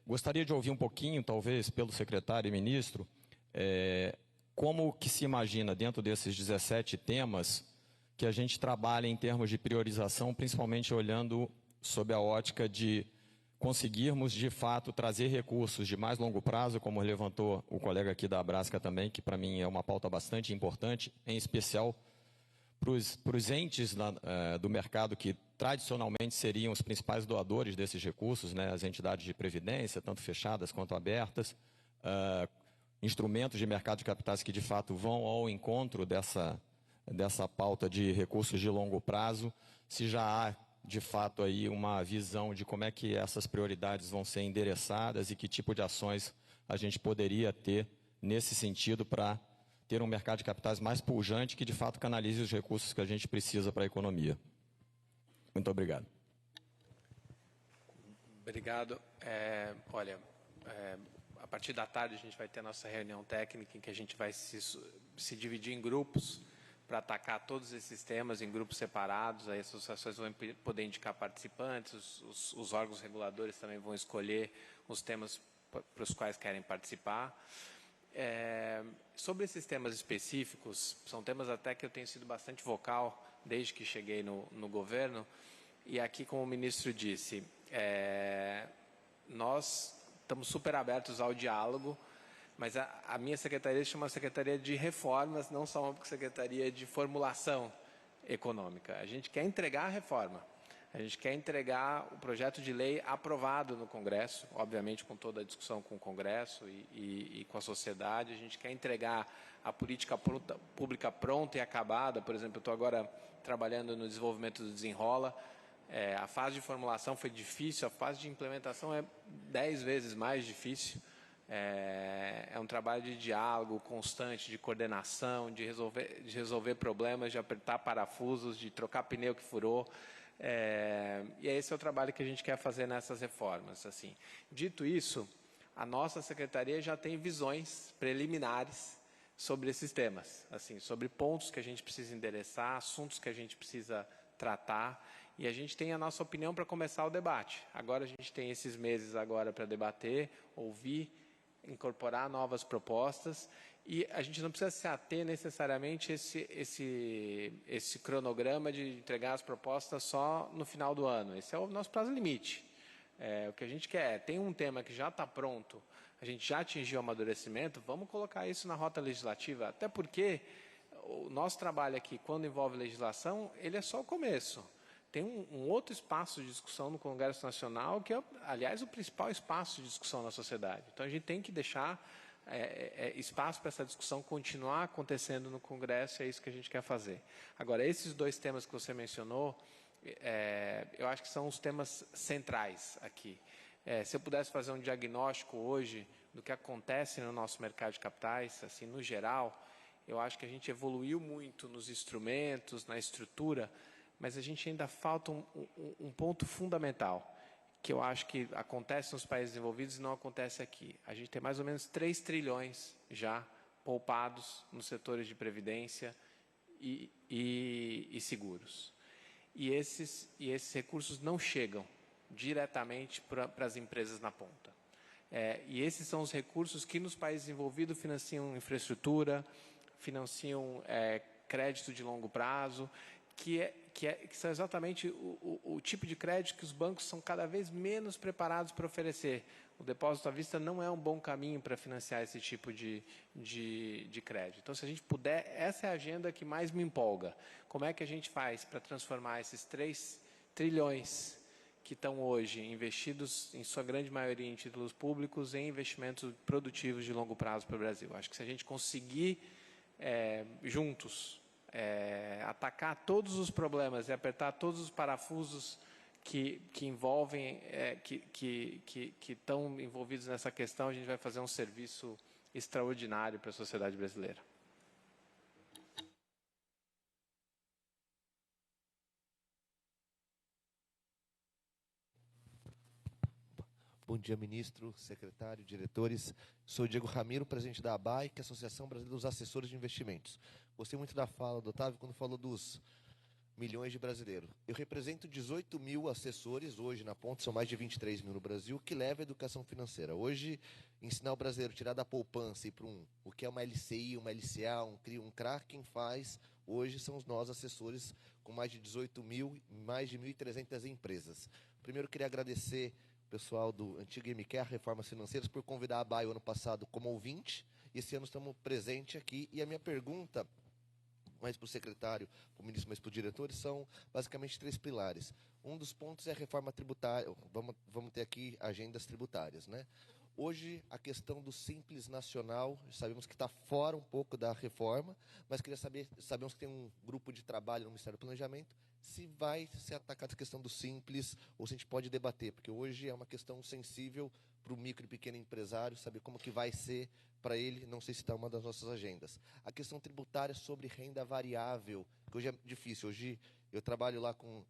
Gostaria de ouvir um pouquinho, talvez, pelo secretário e ministro, como que se imagina, dentro desses 17 temas, que a gente trabalha em termos de priorização, principalmente olhando sob a ótica de conseguirmos, de fato, trazer recursos de mais longo prazo, como levantou o colega aqui da Abrasca também, que para mim é uma pauta bastante importante, em especial para os entes do mercado que tradicionalmente seriam os principais doadores desses recursos, né, as entidades de previdência, tanto fechadas quanto abertas, instrumentos de mercado de capitais que de fato vão ao encontro dessa pauta de recursos de longo prazo, se já há de fato aí uma visão de como é que essas prioridades vão ser endereçadas e que tipo de ações a gente poderia ter nesse sentido para ter um mercado de capitais mais pujante que de fato canalize os recursos que a gente precisa para a economia. Muito obrigado. Obrigado. Olha, a partir da tarde a gente vai ter a nossa reunião técnica em que a gente vai se dividir em grupos para atacar todos esses temas em grupos separados. Aí as associações vão poder indicar participantes, os órgãos reguladores também vão escolher os temas para os quais querem participar. Sobre esses temas específicos, são temas até que eu tenho sido bastante vocal desde que cheguei no governo, e aqui, como o ministro disse, nós estamos super abertos ao diálogo, mas a minha secretaria se chama Secretaria de Reformas, não só uma secretaria de formulação econômica. A gente quer entregar a reforma. A gente quer entregar o projeto de lei aprovado no Congresso, obviamente com toda a discussão com o Congresso e com a sociedade. A gente quer entregar a política pública pronta e acabada. Por exemplo, eu estou agora trabalhando no desenvolvimento do Desenrola. A fase de formulação foi difícil, a fase de implementação é 10 vezes mais difícil. É um trabalho de diálogo constante, de coordenação, de resolver problemas, de apertar parafusos, de trocar pneu que furou. E esse é o trabalho que a gente quer fazer nessas reformas. Assim. Dito isso, a nossa secretaria já tem visões preliminares sobre esses temas, assim, sobre pontos que a gente precisa endereçar, assuntos que a gente precisa tratar, e a gente tem a nossa opinião para começar o debate. Agora a gente tem esses meses agora para debater, ouvir, incorporar novas propostas, e a gente não precisa se ater necessariamente esse cronograma de entregar as propostas só no final do ano. Esse é o nosso prazo limite. O que a gente quer é, tem um tema que já está pronto, a gente já atingiu o amadurecimento, vamos colocar isso na rota legislativa, até porque o nosso trabalho aqui, quando envolve legislação, ele é só o começo. Tem um outro espaço de discussão no Congresso Nacional, que é, aliás, o principal espaço de discussão na sociedade. Então, a gente tem que deixar espaço para essa discussão continuar acontecendo no Congresso, é isso que a gente quer fazer. Agora, esses dois temas que você mencionou, eu acho que são os temas centrais aqui. Se eu pudesse fazer um diagnóstico hoje do que acontece no nosso mercado de capitais, assim, no geral, eu acho que a gente evoluiu muito nos instrumentos, na estrutura, mas a gente ainda falta um ponto fundamental, que eu acho que acontece nos países desenvolvidos e não acontece aqui. A gente tem mais ou menos 3 trilhões já poupados nos setores de previdência e seguros. E esses recursos não chegam diretamente para as empresas na ponta. E esses são os recursos que nos países desenvolvidos financiam infraestrutura, financiam crédito de longo prazo, que são exatamente o tipo de crédito que os bancos são cada vez menos preparados para oferecer. O depósito à vista não é um bom caminho para financiar esse tipo de crédito. Então, se a gente puder, essa é a agenda que mais me empolga. Como é que a gente faz para transformar esses 3 trilhões que estão hoje investidos, em sua grande maioria, em títulos públicos, em investimentos produtivos de longo prazo para o Brasil? Acho que se a gente conseguir, juntos, atacar todos os problemas e apertar todos os parafusos que envolvem, que estão envolvidos nessa questão, a gente vai fazer um serviço extraordinário para a sociedade brasileira. Bom dia, ministro, secretário, diretores. Sou Diego Ramiro, presidente da ABAI, que é a Associação Brasileira dos Assessores de Investimentos. Gostei muito da fala do Otávio quando falou dos milhões de brasileiros. Eu represento 18 mil assessores, hoje na ponta são mais de 23 mil no Brasil, que levam a educação financeira. Hoje, ensinar o brasileiro a tirar da poupança e para o que é uma LCI, uma LCA, um CRI, um CRA, quem faz hoje são nós, assessores, com mais de 18 mil, mais de 1.300 empresas. Primeiro, queria agradecer o pessoal do antigo MQR, Reformas Financeiras, por convidar a ABAI o ano passado como ouvinte, e esse ano estamos presentes aqui, e a minha pergunta, mais para o secretário, para o ministro, mais para os diretores, são basicamente 3 pilares. Um dos pontos é a reforma tributária, vamos ter aqui agendas tributárias, né? Hoje, a questão do Simples Nacional, sabemos que está fora um pouco da reforma, mas queria saber, sabemos que tem um grupo de trabalho no Ministério do Planejamento, se vai ser atacada a questão do Simples, ou se a gente pode debater, porque hoje é uma questão sensível para o micro e pequeno empresário, saber como que vai ser para ele, não sei se está uma das nossas agendas. A questão tributária sobre renda variável, que hoje é difícil, hoje eu trabalho lá com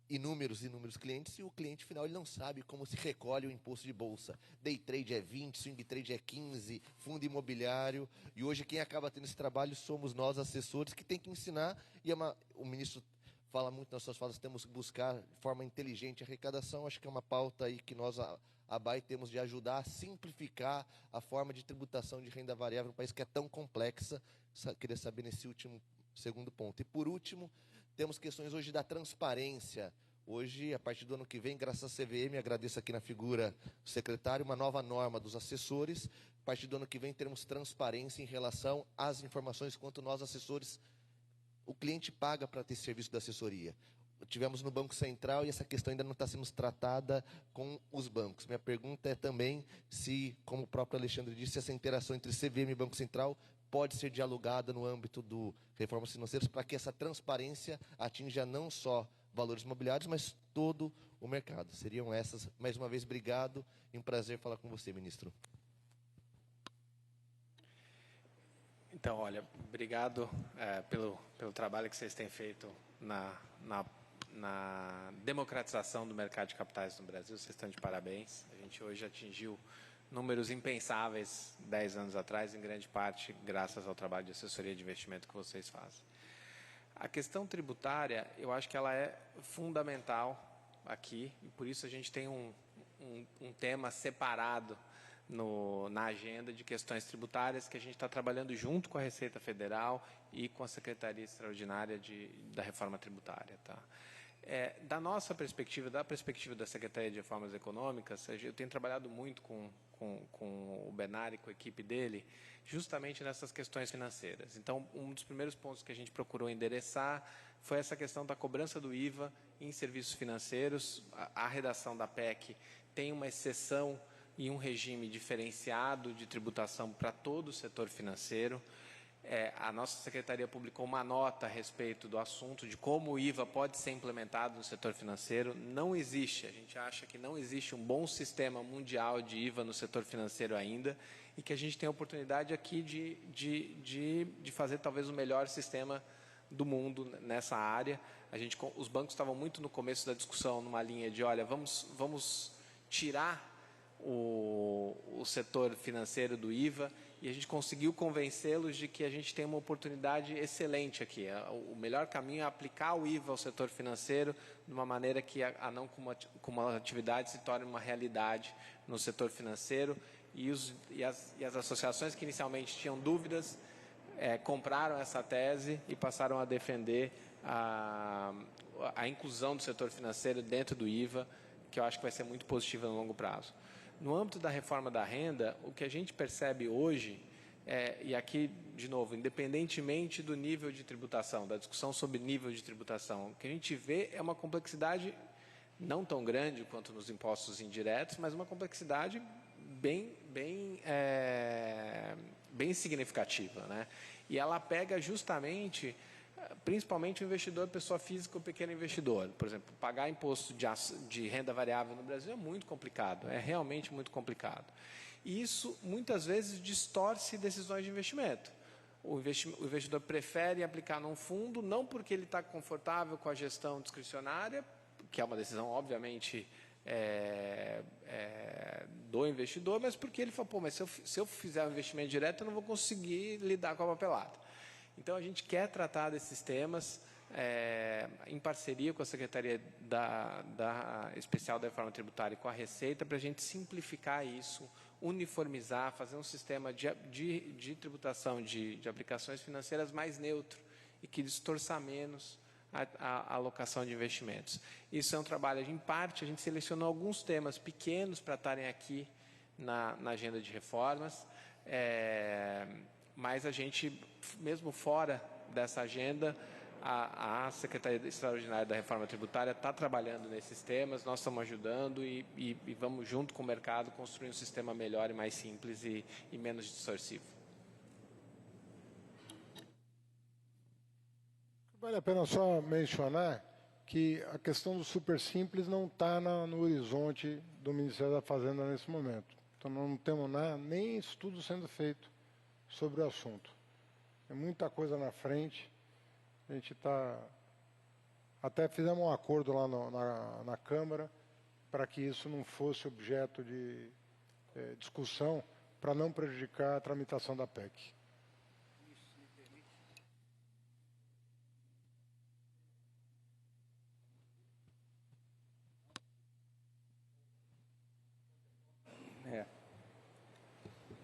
inúmeros clientes, e o cliente final ele não sabe como se recolhe o imposto de bolsa. Day trade é 20, swing trade é 15, fundo imobiliário, e hoje quem acaba tendo esse trabalho somos nós, assessores, que tem que ensinar, e o ministro fala muito nas suas falas, temos que buscar de forma inteligente a arrecadação, acho que é uma pauta aí que nós, a ABAI, temos de ajudar a simplificar a forma de tributação de renda variável, um país que é tão complexa. Queria saber nesse segundo ponto. E por último, temos questões hoje da transparência. Hoje, a partir do ano que vem, graças à CVM, agradeço aqui na figura do secretário, uma nova norma dos assessores. A partir do ano que vem, teremos transparência em relação às informações quanto nós, assessores, o cliente paga para ter serviço da assessoria. Tivemos no Banco Central e essa questão ainda não está sendo tratada com os bancos. Minha pergunta é também se, como o próprio Alexandre disse, essa interação entre CVM e Banco Central pode ser dialogada no âmbito do reformas financeiras para que essa transparência atinja não só valores imobiliários, mas todo o mercado. Seriam essas. Mais uma vez, obrigado e um prazer falar com você, ministro. Então, olha, obrigado pelo trabalho que vocês têm feito na democratização do mercado de capitais no Brasil. Vocês estão de parabéns. A gente hoje atingiu números impensáveis 10 anos atrás, em grande parte graças ao trabalho de assessoria de investimento que vocês fazem. A questão tributária, eu acho que ela é fundamental aqui, e por isso a gente tem um tema separado na agenda de questões tributárias que a gente está trabalhando junto com a Receita Federal e com a Secretaria Extraordinária da Reforma Tributária. Tá? Da nossa perspectiva, da perspectiva da Secretaria de Reformas Econômicas, eu tenho trabalhado muito com o Benari e com a equipe dele, justamente nessas questões financeiras. Então, um dos primeiros pontos que a gente procurou endereçar foi essa questão da cobrança do IVA em serviços financeiros. A redação da PEC tem uma exceção e um regime diferenciado de tributação para todo o setor financeiro. A nossa secretaria publicou uma nota a respeito do assunto de como o IVA pode ser implementado no setor financeiro. Não existe, a gente acha que não existe um bom sistema mundial de IVA no setor financeiro ainda, e que a gente tem a oportunidade aqui de fazer talvez o melhor sistema do mundo nessa área. Os bancos estavam muito no começo da discussão numa linha de, olha, vamos tirar o setor financeiro do IVA, e a gente conseguiu convencê-los de que a gente tem uma oportunidade excelente aqui. O melhor caminho é aplicar o IVA ao setor financeiro de uma maneira que a não cumulatividade se torne uma realidade no setor financeiro, e as associações que inicialmente tinham dúvidas compraram essa tese e passaram a defender a inclusão do setor financeiro dentro do IVA, que eu acho que vai ser muito positiva no longo prazo. No âmbito da reforma da renda, o que a gente percebe hoje, e aqui, de novo, independentemente do nível de tributação, da discussão sobre nível de tributação, o que a gente vê é uma complexidade não tão grande quanto nos impostos indiretos, mas uma complexidade bem significativa, né? E ela pega justamente, principalmente o investidor, pessoa física ou pequeno investidor. Por exemplo, pagar imposto de renda variável no Brasil é muito complicado, é realmente muito complicado. E isso, muitas vezes, distorce decisões de investimento. O investidor prefere aplicar num fundo, não porque ele está confortável com a gestão discricionária, que é uma decisão, obviamente, do investidor, mas porque ele fala, pô, mas se eu fizer um investimento direto, eu não vou conseguir lidar com a papelada. Então, a gente quer tratar desses temas em parceria com a Secretaria Especial da Reforma Tributária e com a Receita, para a gente simplificar isso, uniformizar, fazer um sistema de tributação de aplicações financeiras mais neutro e que distorça menos a alocação de investimentos. Isso é um trabalho, em parte, a gente selecionou alguns temas pequenos para estarem aqui na agenda de reformas, mas a gente, mesmo fora dessa agenda, a Secretaria Extraordinária da Reforma Tributária está trabalhando nesses temas, nós estamos ajudando e vamos, junto com o mercado, construir um sistema melhor e mais simples e menos distorsivo. Vale a pena só mencionar que a questão do super simples não está no horizonte do Ministério da Fazenda nesse momento. Então, não temos nem estudo sendo feito sobre o assunto. Tem muita coisa na frente. A gente até fizemos um acordo lá na Câmara para que isso não fosse objeto de discussão, para não prejudicar a tramitação da PEC.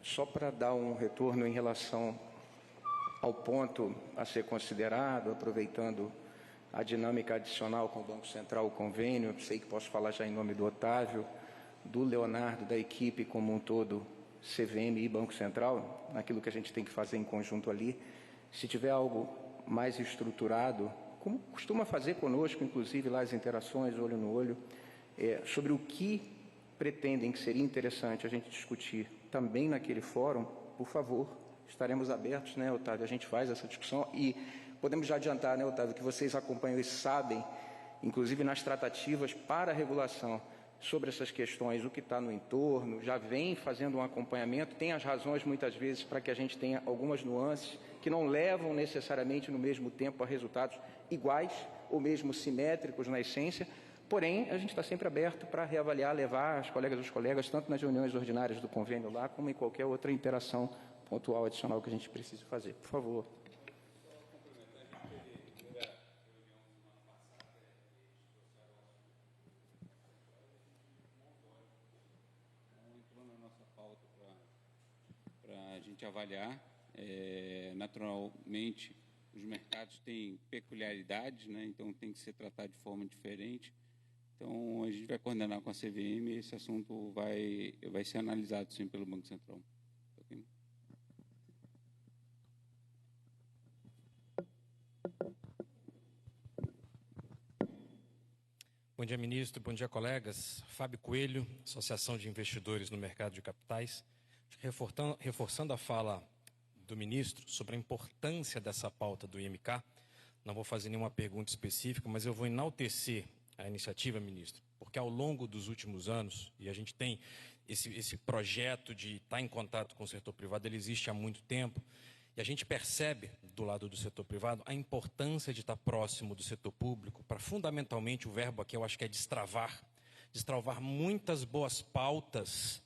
Só para dar um retorno em relação ao ponto a ser considerado, aproveitando a dinâmica adicional com o Banco Central, o convênio. Eu sei que posso falar já em nome do Otávio, do Leonardo, da equipe como um todo, CVM e Banco Central, naquilo que a gente tem que fazer em conjunto ali. Se tiver algo mais estruturado, como costuma fazer conosco, inclusive lá as interações, olho no olho, sobre o que pretendem que seria interessante a gente discutir também naquele fórum, por favor, estaremos abertos, né, Otávio? A gente faz essa discussão e podemos já adiantar, né, Otávio, que vocês acompanham e sabem, inclusive nas tratativas para a regulação sobre essas questões, o que está no entorno, já vem fazendo um acompanhamento, tem as razões muitas vezes para que a gente tenha algumas nuances que não levam necessariamente no mesmo tempo a resultados iguais ou mesmo simétricos na essência, porém a gente está sempre aberto para reavaliar, levar as colegas e os colegas, tanto nas reuniões ordinárias do convênio lá, como em qualquer outra interação pontual adicional que a gente precise fazer. Por favor. Para a gente avaliar. Naturalmente, os mercados têm peculiaridades, né? Então tem que ser tratado de forma diferente. Então a gente vai coordenar com a CVM e esse assunto vai ser analisado sim pelo Banco Central. Okay? Bom dia, ministro. Bom dia, colegas. Fábio Coelho, Associação de Investidores no Mercado de Capitais. Reforçando a fala do ministro sobre a importância dessa pauta do IMK, não vou fazer nenhuma pergunta específica, mas eu vou enaltecer a iniciativa, ministro, porque ao longo dos últimos anos, e a gente tem esse projeto de estar em contato com o setor privado, ele existe há muito tempo, e a gente percebe, do lado do setor privado, a importância de estar próximo do setor público para, fundamentalmente, o verbo aqui eu acho que é destravar muitas boas pautas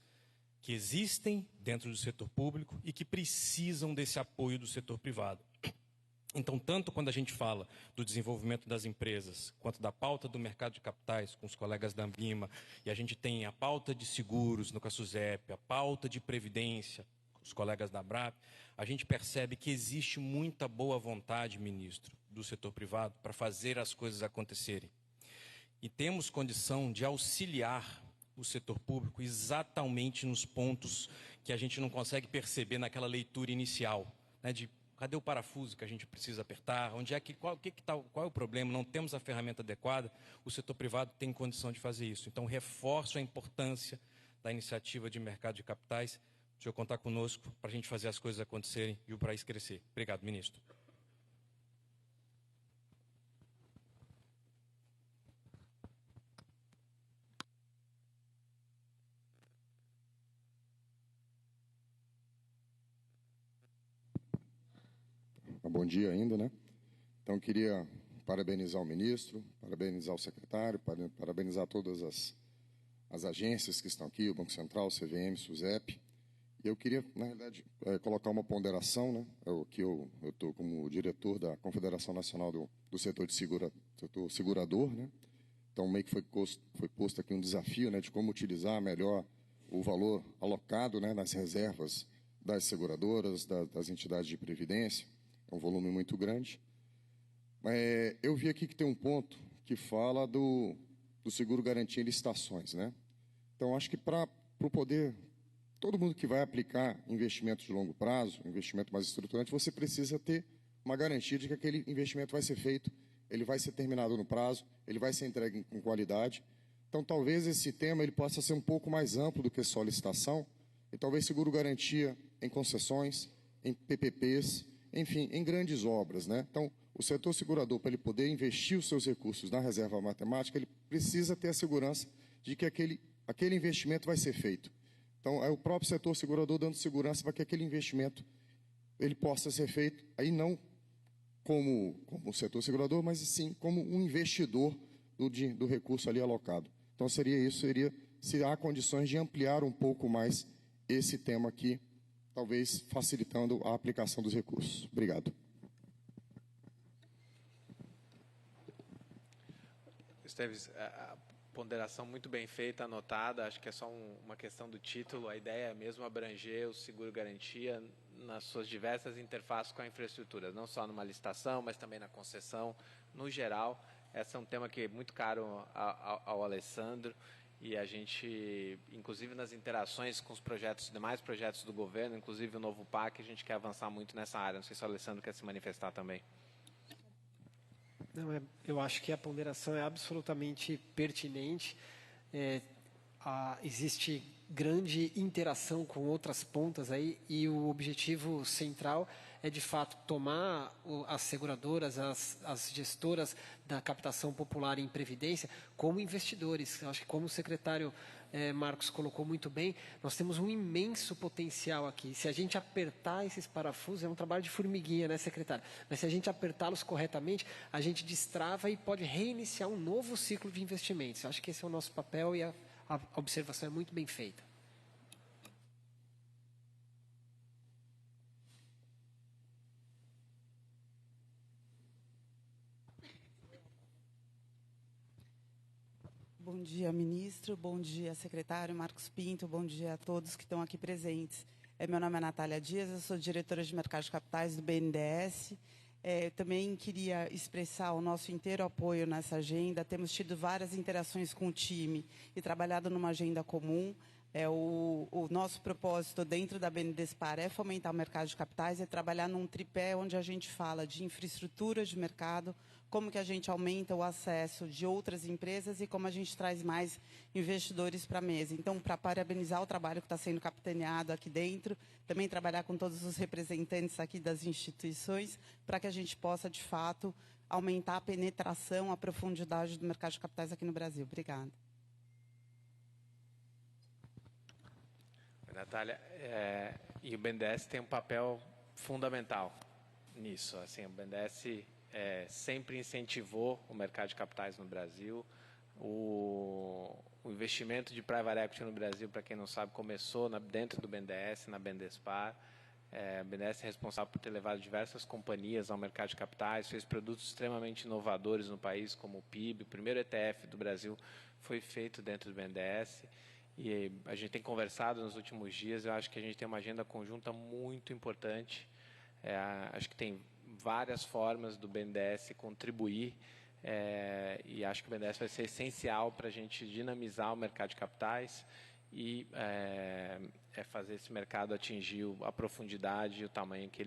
que existem dentro do setor público e que precisam desse apoio do setor privado. Então, tanto quando a gente fala do desenvolvimento das empresas, quanto da pauta do mercado de capitais com os colegas da Ambima, e a gente tem a pauta de seguros no CASUSEP, a pauta de previdência com os colegas da ABRAP, a gente percebe que existe muita boa vontade, ministro, do setor privado para fazer as coisas acontecerem. E temos condição de auxiliar o setor público exatamente nos pontos que a gente não consegue perceber naquela leitura inicial, né, de cadê o parafuso que a gente precisa apertar, onde é que, qual é o problema, não temos a ferramenta adequada, o setor privado tem condição de fazer isso. Então, reforço a importância da iniciativa de mercado de capitais, o senhor contar conosco para a gente fazer as coisas acontecerem e o país crescer. Obrigado, ministro. Bom dia ainda, né? Então, queria parabenizar o ministro, parabenizar o secretário, parabenizar todas as agências que estão aqui, o Banco Central, o CVM, o SUSEP. E eu queria, na realidade, colocar uma ponderação, né? Eu estou como diretor da Confederação Nacional do Setor Setor Segurador, né? Então, meio que foi posto aqui um desafio, né, de como utilizar melhor o valor alocado, né, nas reservas das seguradoras, das entidades de previdência. É um volume muito grande. Eu vi aqui que tem um ponto que fala do seguro garantia em licitações, né? Então, acho que para poder, todo mundo que vai aplicar investimentos de longo prazo, investimento mais estruturante, você precisa ter uma garantia de que aquele investimento vai ser feito, ele vai ser terminado no prazo, ele vai ser entregue com qualidade. Então, talvez esse tema ele possa ser um pouco mais amplo do que só licitação, e talvez seguro garantia em concessões, em PPPs, enfim, em grandes obras, né? Então, o setor segurador, para ele poder investir os seus recursos na reserva matemática, ele precisa ter a segurança de que aquele investimento vai ser feito. Então, é o próprio setor segurador dando segurança para que aquele investimento ele possa ser feito, aí não como o setor segurador, mas sim como um investidor do recurso ali alocado. Então, seria se há condições de ampliar um pouco mais esse tema aqui, talvez facilitando a aplicação dos recursos. Obrigado. Esteves, ponderação muito bem feita, anotada. Acho que é só uma questão do título. A ideia é mesmo abranger o seguro-garantia nas suas diversas interfaces com a infraestrutura, não só numa licitação, mas também na concessão, no geral. Esse é um tema que é muito caro ao Alessandro, e a gente, inclusive nas interações com os demais projetos do governo, inclusive o novo PAC, a gente quer avançar muito nessa área. Não sei se o Alessandro quer se manifestar também. Não, eu acho que a ponderação é absolutamente pertinente. Existe grande interação com outras pontas aí, e o objetivo central é, de fato, tomar as seguradoras, as gestoras da captação popular em previdência como investidores. Eu acho que, como o secretário Marcos colocou muito bem, nós temos um imenso potencial aqui. Se a gente apertar esses parafusos, é um trabalho de formiguinha, né, secretário? Mas se a gente apertá-los corretamente, a gente destrava e pode reiniciar um novo ciclo de investimentos. Eu acho que esse é o nosso papel, e a observação é muito bem feita. Bom dia, ministro. Bom dia, secretário Marcos Pinto. Bom dia a todos que estão aqui presentes. Meu nome é Natália Dias, eu sou diretora de Mercado de Capitais do BNDES. Eu também queria expressar o nosso inteiro apoio nessa agenda. Temos tido várias interações com o time e trabalhado numa agenda comum. O nosso propósito dentro da BNDESPAR é fomentar o mercado de capitais, é trabalhar num tripé onde a gente fala de infraestrutura de mercado, como que a gente aumenta o acesso de outras empresas e como a gente traz mais investidores para a mesa. Então, para parabenizar o trabalho que está sendo capitaneado aqui dentro, também trabalhar com todos os representantes aqui das instituições, para que a gente possa, de fato, aumentar a penetração, a profundidade do mercado de capitais aqui no Brasil. Obrigada. Natália, e o BNDES tem um papel fundamental nisso. Assim, o BNDES sempre incentivou o mercado de capitais no Brasil. O investimento de private equity no Brasil, para quem não sabe, começou dentro do BNDES, na BNDESPAR. O BNDES é responsável por ter levado diversas companhias ao mercado de capitais, fez produtos extremamente inovadores no país, como o PIB. O primeiro ETF do Brasil foi feito dentro do BNDES. E a gente tem conversado nos últimos dias. Eu acho que a gente tem uma agenda conjunta muito importante. Acho que tem várias formas do BNDES contribuir, e acho que o BNDES vai ser essencial para a gente dinamizar o mercado de capitais e fazer esse mercado atingir a profundidade e o tamanho que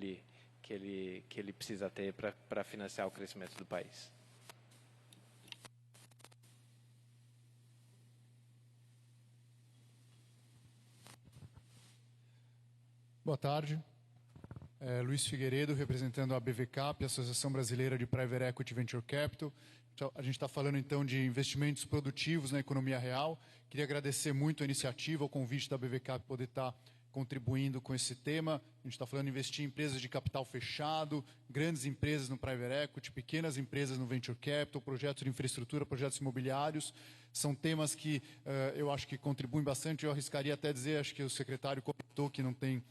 ele precisa ter para financiar o crescimento do país. Boa tarde. Luiz Figueiredo, representando a BVCAP, Associação Brasileira de Private Equity Venture Capital. A gente está falando, então, de investimentos produtivos na economia real. Queria agradecer muito a iniciativa, o convite da BVCAP poder estar contribuindo com esse tema. A gente está falando de investir em empresas de capital fechado, grandes empresas no Private Equity, pequenas empresas no Venture Capital, projetos de infraestrutura, projetos imobiliários. São temas que eu acho que contribuem bastante. Eu arriscaria até dizer, acho que o secretário comentou que não tem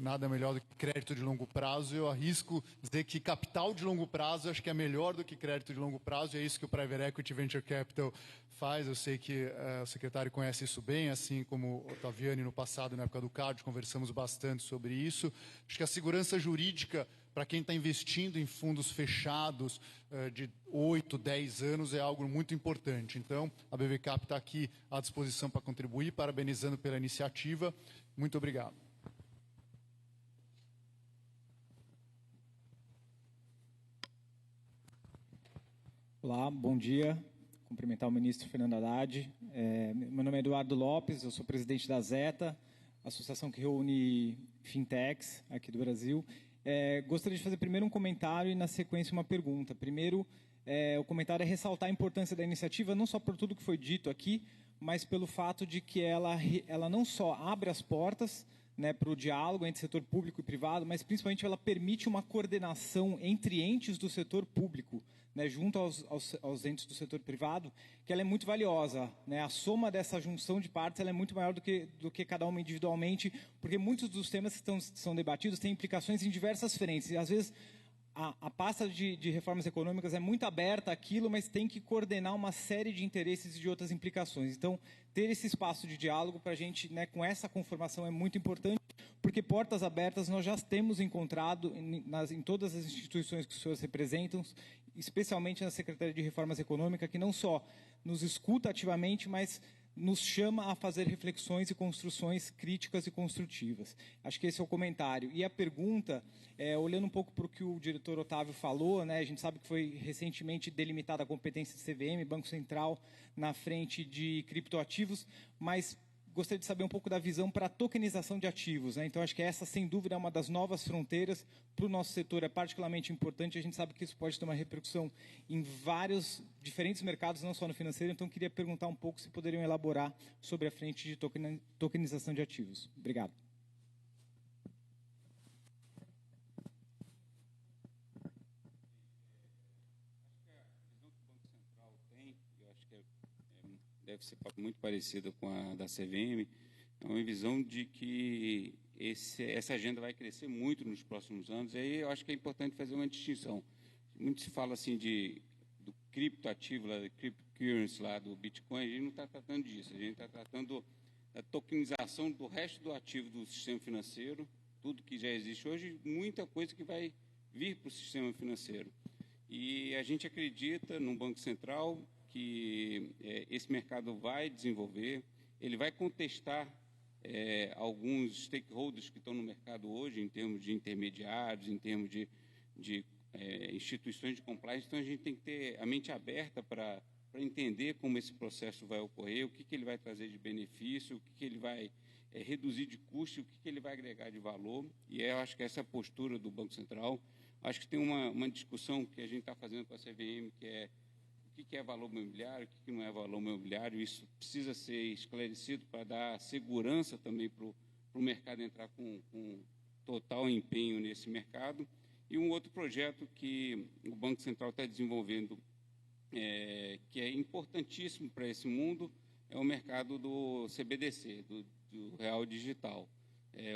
nada melhor do que crédito de longo prazo. Eu arrisco dizer que capital de longo prazo acho que é melhor do que crédito de longo prazo, e é isso que o Private Equity Venture Capital faz. Eu sei que o secretário conhece isso bem, assim como o Ottaviani no passado, na época do CARD, conversamos bastante sobre isso. Acho que a segurança jurídica para quem está investindo em fundos fechados de 8, 10 anos é algo muito importante. Então, a BVCAP está aqui à disposição para contribuir, parabenizando pela iniciativa. Muito obrigado. Olá, bom dia. Cumprimentar o ministro Fernando Haddad. Meu nome é Eduardo Lopes, eu sou presidente da Zeta, associação que reúne fintechs aqui do Brasil. Gostaria de fazer primeiro um comentário e, na sequência, uma pergunta. Primeiro, o comentário é ressaltar a importância da iniciativa, não só por tudo que foi dito aqui, mas pelo fato de que ela não só abre as portas, né, para o diálogo entre setor público e privado, mas principalmente ela permite uma coordenação entre entes do setor público, né, junto aos entes do setor privado, que ela é muito valiosa, né? A soma dessa junção de partes ela é muito maior do que cada uma individualmente, porque muitos dos temas que são debatidos têm implicações em diversas frentes, e às vezes a pasta de reformas econômicas é muito aberta àquilo, mas tem que coordenar uma série de interesses e de outras implicações. Então, ter esse espaço de diálogo para a gente, né, com essa conformação, é muito importante, porque portas abertas nós já temos encontrado em todas as instituições que os senhores representam, especialmente na Secretaria de Reformas Econômicas, que não só nos escuta ativamente, mas nos chama a fazer reflexões e construções críticas e construtivas. Acho que esse é o comentário. E a pergunta, olhando um pouco para o que o diretor Otávio falou, né, a gente sabe que foi recentemente delimitada a competência de CVM, Banco Central, na frente de criptoativos, mas gostaria de saber um pouco da visão para a tokenização de ativos, né? Então, acho que essa, sem dúvida, é uma das novas fronteiras para o nosso setor, é particularmente importante. A gente sabe que isso pode ter uma repercussão em vários diferentes mercados, não só no financeiro. Então, queria perguntar um pouco se poderiam elaborar sobre a frente de tokenização de ativos. Obrigado. Deve ser muito parecida com a da CVM, é uma visão de que essa agenda vai crescer muito nos próximos anos, e aí eu acho que é importante fazer uma distinção. Muito se fala assim do criptoativo, da cryptocurrency, lá do Bitcoin, a gente não está tratando disso, a gente está tratando da tokenização do resto do ativo do sistema financeiro, tudo que já existe hoje, muita coisa que vai vir para o sistema financeiro. E a gente acredita no Banco Central que esse mercado vai desenvolver, ele vai contestar alguns stakeholders que estão no mercado hoje, em termos de intermediários, em termos de instituições de compliance. Então, a gente tem que ter a mente aberta para entender como esse processo vai ocorrer, o que ele vai trazer de benefício, o que ele vai reduzir de custo, o que ele vai agregar de valor. E eu acho que essa é a postura do Banco Central. Acho que tem uma discussão que a gente está fazendo com a CVM, que é o que é valor imobiliário, o que não é valor imobiliário. Isso precisa ser esclarecido para dar segurança também para o mercado entrar com total empenho nesse mercado. E um outro projeto que o Banco Central está desenvolvendo, que é importantíssimo para esse mundo, é o mercado do CBDC, do Real Digital.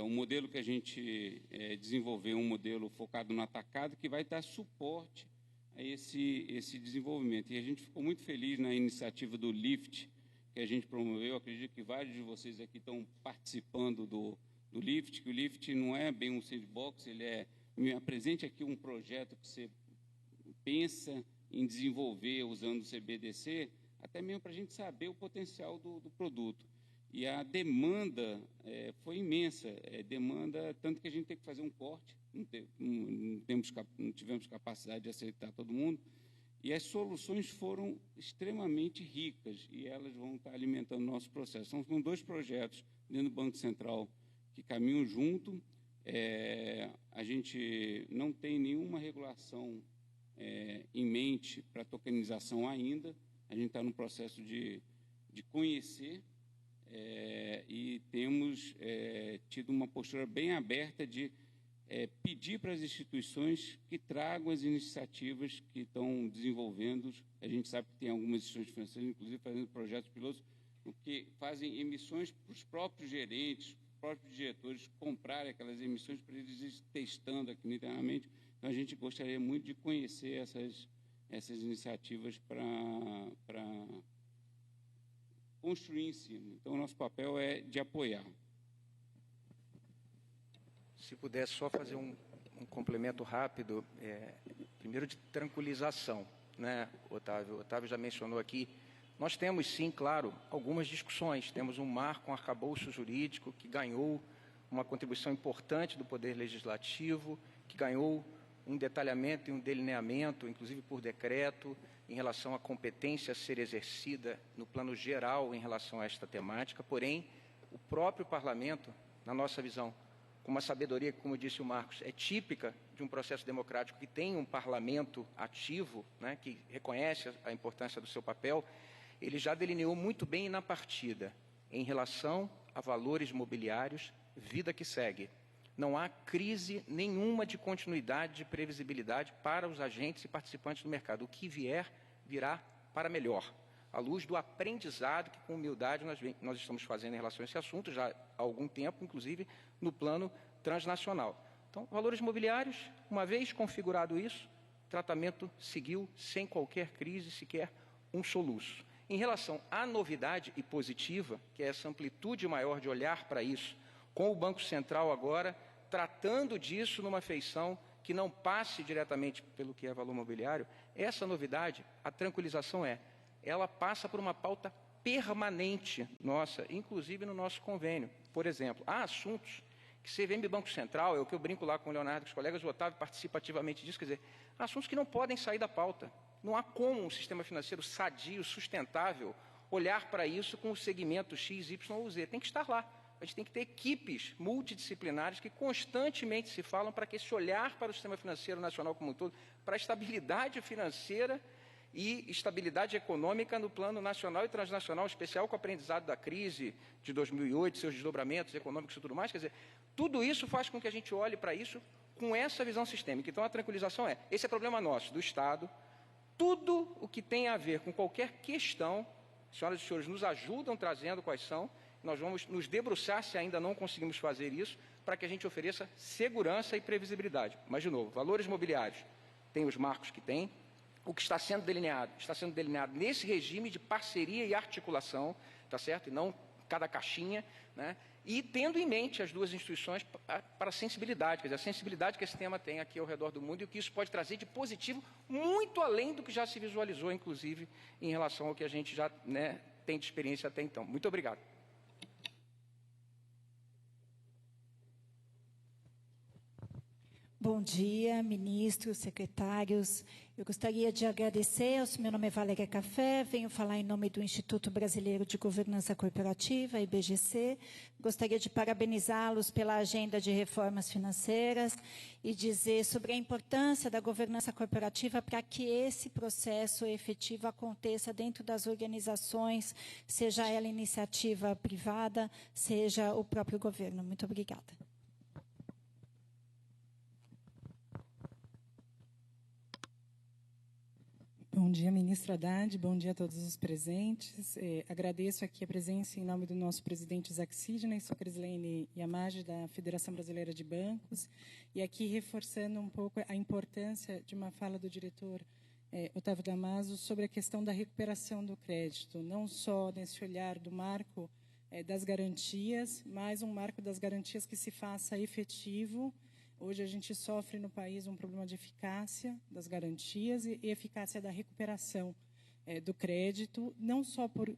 Um modelo que a gente desenvolveu, um modelo focado no atacado, que vai dar suporte a esse desenvolvimento. E a gente ficou muito feliz na iniciativa do LIFT, que a gente promoveu. Acredito que vários de vocês aqui estão participando do LIFT, que o LIFT não é bem um sandbox, me apresente aqui um projeto que você pensa em desenvolver usando o CBDC, até mesmo para a gente saber o potencial do produto. E a demanda foi imensa, demanda tanto que a gente tem que fazer um corte, não tivemos capacidade de aceitar todo mundo, e as soluções foram extremamente ricas, e elas vão estar alimentando o nosso processo. São 2 projetos dentro do Banco Central que caminham junto. A gente não tem nenhuma regulação em mente para tokenização ainda, a gente está no processo de conhecer, e temos tido uma postura bem aberta de pedir para as instituições que tragam as iniciativas que estão desenvolvendo. A gente sabe que tem algumas instituições financeiras, inclusive, fazendo projetos pilotos, que fazem emissões para os próprios gerentes, os próprios diretores comprarem aquelas emissões para eles irem testando aqui internamente. Então, a gente gostaria muito de conhecer essas iniciativas para construir em cima. Então, o nosso papel é de apoiar. Se puder só fazer um complemento rápido, primeiro de tranquilização, né, Otávio? O Otávio já mencionou aqui, nós temos sim, claro, algumas discussões, temos um marco, um arcabouço jurídico que ganhou uma contribuição importante do Poder Legislativo, que ganhou um detalhamento e um delineamento, inclusive por decreto, em relação à competência a ser exercida no plano geral em relação a esta temática. Porém, o próprio Parlamento, na nossa visão, com uma sabedoria que, como disse o Marcos, é típica de um processo democrático que tem um parlamento ativo, né, que reconhece a importância do seu papel, ele já delineou muito bem na partida, em relação a valores mobiliários, vida que segue. Não há crise nenhuma de continuidade, de previsibilidade para os agentes e participantes do mercado. O que vier, virá para melhor, à luz do aprendizado que, com humildade, nós estamos fazendo em relação a esse assunto, já há algum tempo, inclusive, no plano transnacional. Então, valores imobiliários, uma vez configurado isso, o tratamento seguiu sem qualquer crise, sequer um soluço. Em relação à novidade e positiva, que é essa amplitude maior de olhar para isso, com o Banco Central agora tratando disso numa feição que não passe diretamente pelo que é valor mobiliário, essa novidade, a tranquilização ela passa por uma pauta permanente nossa, inclusive no nosso convênio. Por exemplo, há assuntos que CVM e Banco Central, é o que eu brinco lá com o Leonardo, com os colegas, o Otávio participa ativamente disso, quer dizer, assuntos que não podem sair da pauta. Não há como um sistema financeiro sadio, sustentável, olhar para isso com o segmento X, Y ou Z. Tem que estar lá. A gente tem que ter equipes multidisciplinares que constantemente se falam para que esse olhar para o sistema financeiro nacional como um todo, para a estabilidade financeira e estabilidade econômica no plano nacional e transnacional, especial com o aprendizado da crise de 2008, seus desdobramentos econômicos e tudo mais. Quer dizer, tudo isso faz com que a gente olhe para isso com essa visão sistêmica. Então, a tranquilização esse é problema nosso, do Estado. Tudo o que tem a ver com qualquer questão, senhoras e senhores, nos ajudam trazendo quais são. Nós vamos nos debruçar, se ainda não conseguimos fazer isso, para que a gente ofereça segurança e previsibilidade. Mas, de novo, valores imobiliários tem os marcos que tem. O que está sendo delineado nesse regime de parceria e articulação, tá certo? E não cada caixinha, né? E tendo em mente as duas instituições para a sensibilidade, quer dizer, a sensibilidade que esse tema tem aqui ao redor do mundo e o que isso pode trazer de positivo, muito além do que já se visualizou, inclusive, em relação ao que a gente já tem de experiência até então. Muito obrigado. Bom dia, ministros, secretários. Eu gostaria de agradecer. Meu nome é Valéria Café, venho falar em nome do Instituto Brasileiro de Governança Corporativa, IBGC. Gostaria de parabenizá-los pela agenda de reformas financeiras e dizer sobre a importância da governança corporativa para que esse processo efetivo aconteça dentro das organizações, seja ela iniciativa privada, seja o próprio governo. Muito obrigada. Bom dia, ministro Haddad. Bom dia a todos os presentes. Agradeço aqui a presença em nome do nosso presidente Isaac Sidney, sou Crislene Yamage, da Federação Brasileira de Bancos, e aqui reforçando um pouco a importância de uma fala do diretor Otávio Damaso sobre a questão da recuperação do crédito, não só nesse olhar do marco das garantias, mas um marco das garantias que se faça efetivo. Hoje a gente sofre no país um problema de eficácia das garantias e eficácia da recuperação do crédito, não só por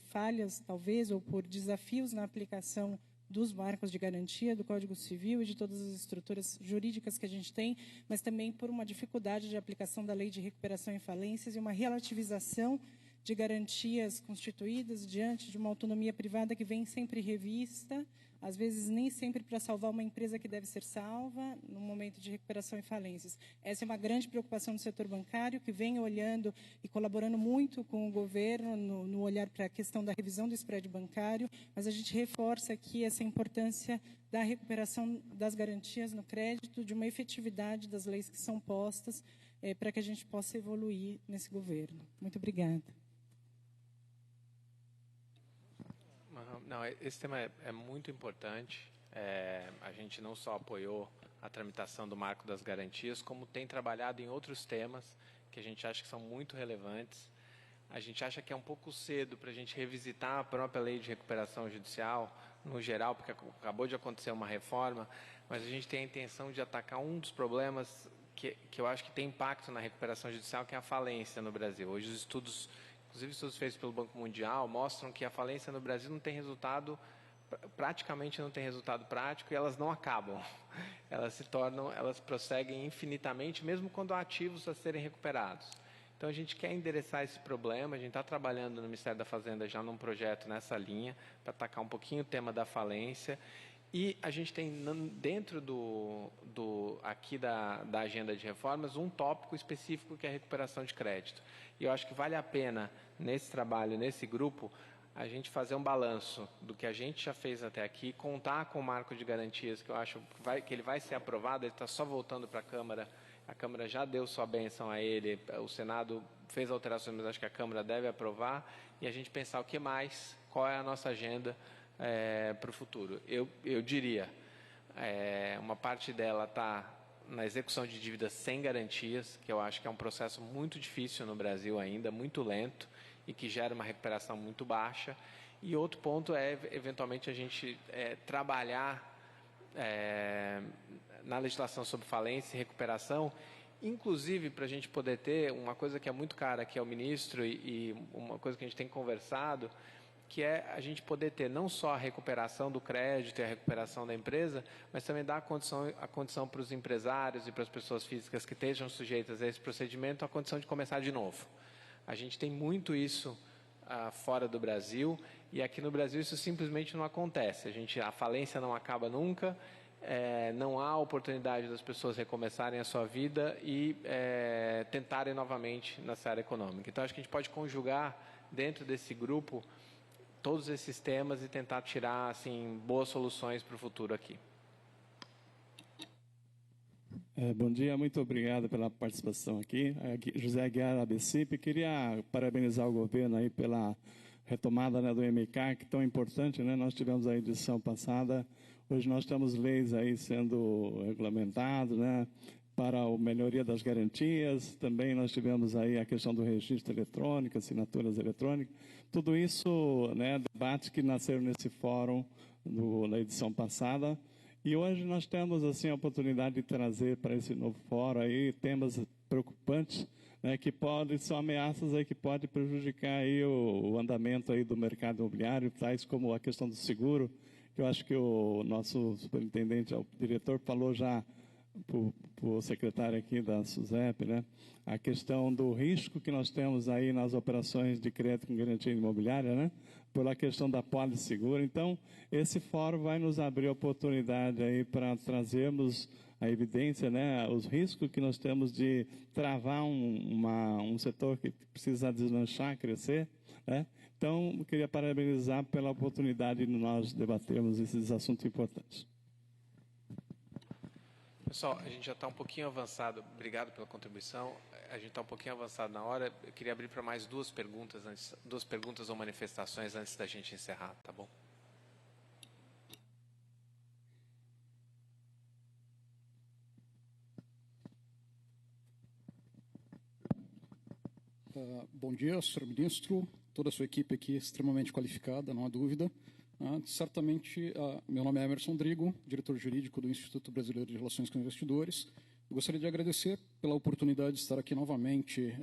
falhas, talvez, ou por desafios na aplicação dos marcos de garantia, do Código Civil e de todas as estruturas jurídicas que a gente tem, mas também por uma dificuldade de aplicação da Lei de Recuperação em Falências e uma relativização de garantias constituídas diante de uma autonomia privada que vem sempre revista, às vezes nem sempre para salvar uma empresa que deve ser salva no momento de recuperação e falências. Essa é uma grande preocupação do setor bancário, que vem olhando e colaborando muito com o governo no olhar para a questão da revisão do spread bancário, mas a gente reforça aqui essa importância da recuperação das garantias no crédito, de uma efetividade das leis que são postas para que a gente possa evoluir nesse governo. Muito obrigada. Não, esse tema é muito importante. A gente não só apoiou a tramitação do marco das garantias, como tem trabalhado em outros temas que a gente acha que são muito relevantes. A gente acha que é um pouco cedo para a gente revisitar a própria lei de recuperação judicial, no geral, porque acabou de acontecer uma reforma, mas a gente tem a intenção de atacar um dos problemas que eu acho que tem impacto na recuperação judicial, que é a falência no Brasil. Hoje os estudos, inclusive estudos feitos pelo Banco Mundial, mostram que a falência no Brasil não tem resultado, praticamente não tem resultado prático, e elas não acabam. Elas prosseguem infinitamente, mesmo quando há ativos a serem recuperados. Então a gente quer endereçar esse problema, a gente está trabalhando no Ministério da Fazenda já num projeto nessa linha, para atacar um pouquinho o tema da falência. E a gente tem dentro aqui da agenda de reformas um tópico específico que é a recuperação de crédito. E eu acho que vale a pena, nesse trabalho, nesse grupo, a gente fazer um balanço do que a gente já fez até aqui, contar com o marco de garantias, que eu acho que ele vai ser aprovado, ele está só voltando para a Câmara já deu sua bênção a ele, o Senado fez alterações, mas acho que a Câmara deve aprovar, e a gente pensar o que mais, qual é a nossa agenda para o futuro. Eu diria, uma parte dela está na execução de dívidas sem garantias, que eu acho que é um processo muito difícil no Brasil ainda, muito lento e que gera uma recuperação muito baixa. E outro ponto é, eventualmente, a gente trabalhar na legislação sobre falência e recuperação, inclusive para a gente poder ter uma coisa que é muito cara aqui ao ministro e uma coisa que a gente tem conversado, que é a gente poder ter não só a recuperação do crédito e a recuperação da empresa, mas também dar a condição para os empresários e para as pessoas físicas que estejam sujeitas a esse procedimento, a condição de começar de novo. A gente tem muito isso fora do Brasil, e aqui no Brasil isso simplesmente não acontece. A falência não acaba nunca, não há oportunidade das pessoas recomeçarem a sua vida e tentarem novamente na área econômica. Então, acho que a gente pode conjugar dentro desse grupo todos esses temas e tentar tirar assim, boas soluções para o futuro aqui. Bom dia, muito obrigado pela participação aqui. José Aguiar, ABCIP. Queria parabenizar o governo aí pela retomada, né, do MK, que é tão importante, né? Nós tivemos a edição passada, hoje nós temos leis aí sendo regulamentadas, né, para a melhoria das garantias. Também nós tivemos aí a questão do registro eletrônico, assinaturas eletrônicas. Tudo isso, né, debates que nasceram nesse fórum na edição passada. E hoje nós temos assim a oportunidade de trazer para esse novo fórum aí temas preocupantes, né, que são ameaças aí que podem prejudicar aí o andamento aí do mercado imobiliário, tais como a questão do seguro, que eu acho que o nosso superintendente, o diretor, falou já para o secretário aqui da SUSEP, né, a questão do risco que nós temos aí nas operações de crédito com garantia imobiliária, né, pela questão da pólice segura. Então, esse fórum vai nos abrir a oportunidade aí para trazermos a evidência, né, os riscos que nós temos de travar um setor que precisa deslanchar, crescer, né. Então, eu queria parabenizar pela oportunidade de nós debatermos esses assuntos importantes. Pessoal, a gente já está um pouquinho avançado. Obrigado pela contribuição. A gente está um pouquinho avançado na hora. Eu queria abrir para mais duas perguntas ou manifestações antes da gente encerrar, tá bom? Bom dia, senhor ministro. Toda a sua equipe aqui extremamente qualificada, não há dúvida. Certamente, meu nome é Emerson Drigo, diretor jurídico do Instituto Brasileiro de Relações com Investidores. Eu gostaria de agradecer pela oportunidade de estar aqui novamente,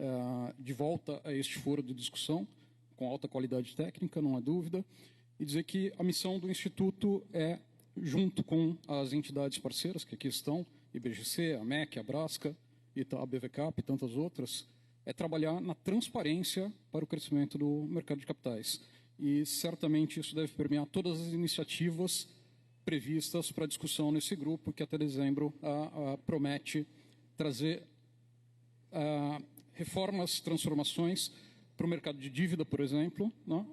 de volta a este foro de discussão, com alta qualidade técnica, não há dúvida, e dizer que a missão do Instituto é, junto com as entidades parceiras que aqui estão, IBGC, a MEC, a Brasca, a BVCAP e tantas outras, é trabalhar na transparência para o crescimento do mercado de capitais. E certamente isso deve permear todas as iniciativas previstas para discussão nesse grupo, que até dezembro promete trazer reformas, transformações para o mercado de dívida, por exemplo, né?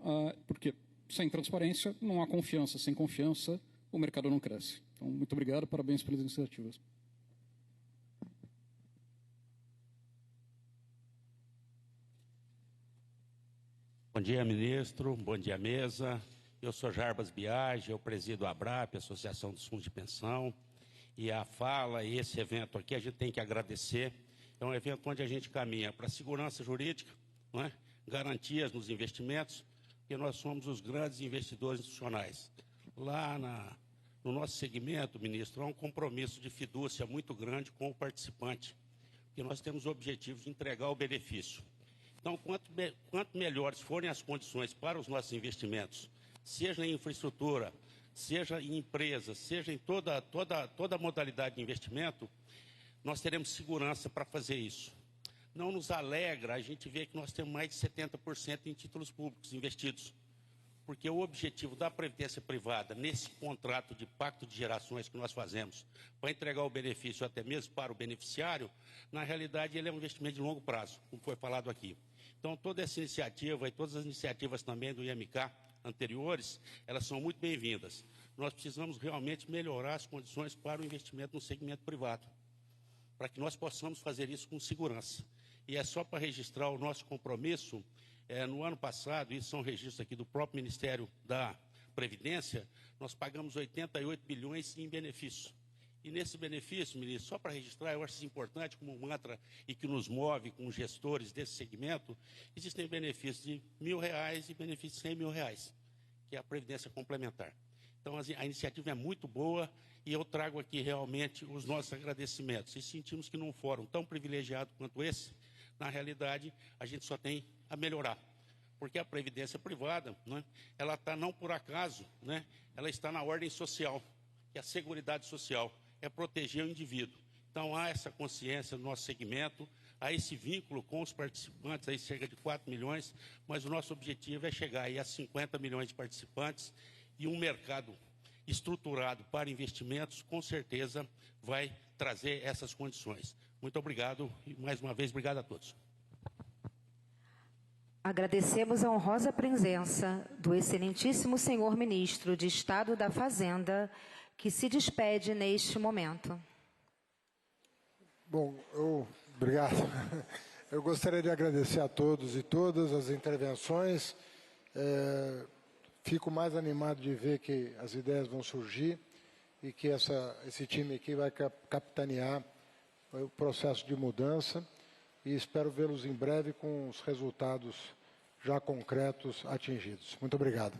Porque sem transparência não há confiança, sem confiança o mercado não cresce. Então, muito obrigado, parabéns pelas iniciativas. Bom dia, ministro. Bom dia, mesa. Eu sou Jarbas Biagi, eu presido a ABRAP, Associação dos Fundos de Pensão, e a fala e esse evento aqui a gente tem que agradecer. É um evento onde a gente caminha para a segurança jurídica, não é? Garantias nos investimentos, porque nós somos os grandes investidores institucionais. Lá no nosso segmento, ministro, há um compromisso de fidúcia muito grande com o participante, porque nós temos o objetivo de entregar o benefício. Então, quanto melhores forem as condições para os nossos investimentos, seja em infraestrutura, seja em empresas, seja em toda modalidade de investimento, nós teremos segurança para fazer isso. Não nos alegra a gente ver que nós temos mais de 70% em títulos públicos investidos, porque o objetivo da Previdência Privada, nesse contrato de pacto de gerações que nós fazemos, para entregar o benefício até mesmo para o beneficiário, na realidade ele é um investimento de longo prazo, como foi falado aqui. Então, toda essa iniciativa e todas as iniciativas também do IMK anteriores, elas são muito bem-vindas. Nós precisamos realmente melhorar as condições para o investimento no segmento privado, para que nós possamos fazer isso com segurança. E é só para registrar o nosso compromisso, no ano passado, isso são registros aqui do próprio Ministério da Previdência, nós pagamos 88 bilhões em benefício. E nesse benefício, ministro, só para registrar, eu acho isso importante como um mantra e que nos move com os gestores desse segmento, existem benefícios de R$1.000 e benefícios de R$100.000, que é a Previdência Complementar. Então, a iniciativa é muito boa e eu trago aqui realmente os nossos agradecimentos. E sentimos que num fórum tão privilegiado quanto esse, na realidade, a gente só tem a melhorar. Porque a Previdência privada, né, ela está não por acaso, né, ela está na ordem social, que é a Seguridade Social, é proteger o indivíduo. Então, há essa consciência no nosso segmento, há esse vínculo com os participantes, aí cerca de 4 milhões, mas o nosso objetivo é chegar aí a 50 milhões de participantes e um mercado estruturado para investimentos, com certeza, vai trazer essas condições. Muito obrigado e, mais uma vez, obrigado a todos. Agradecemos a honrosa presença do excelentíssimo senhor ministro de Estado da Fazenda, que se despede neste momento. Bom, obrigado. Eu gostaria de agradecer a todos e todas as intervenções. Fico mais animado de ver que as ideias vão surgir e que esse time aqui vai capitanear o processo de mudança e espero vê-los em breve com os resultados já concretos atingidos. Muito obrigado.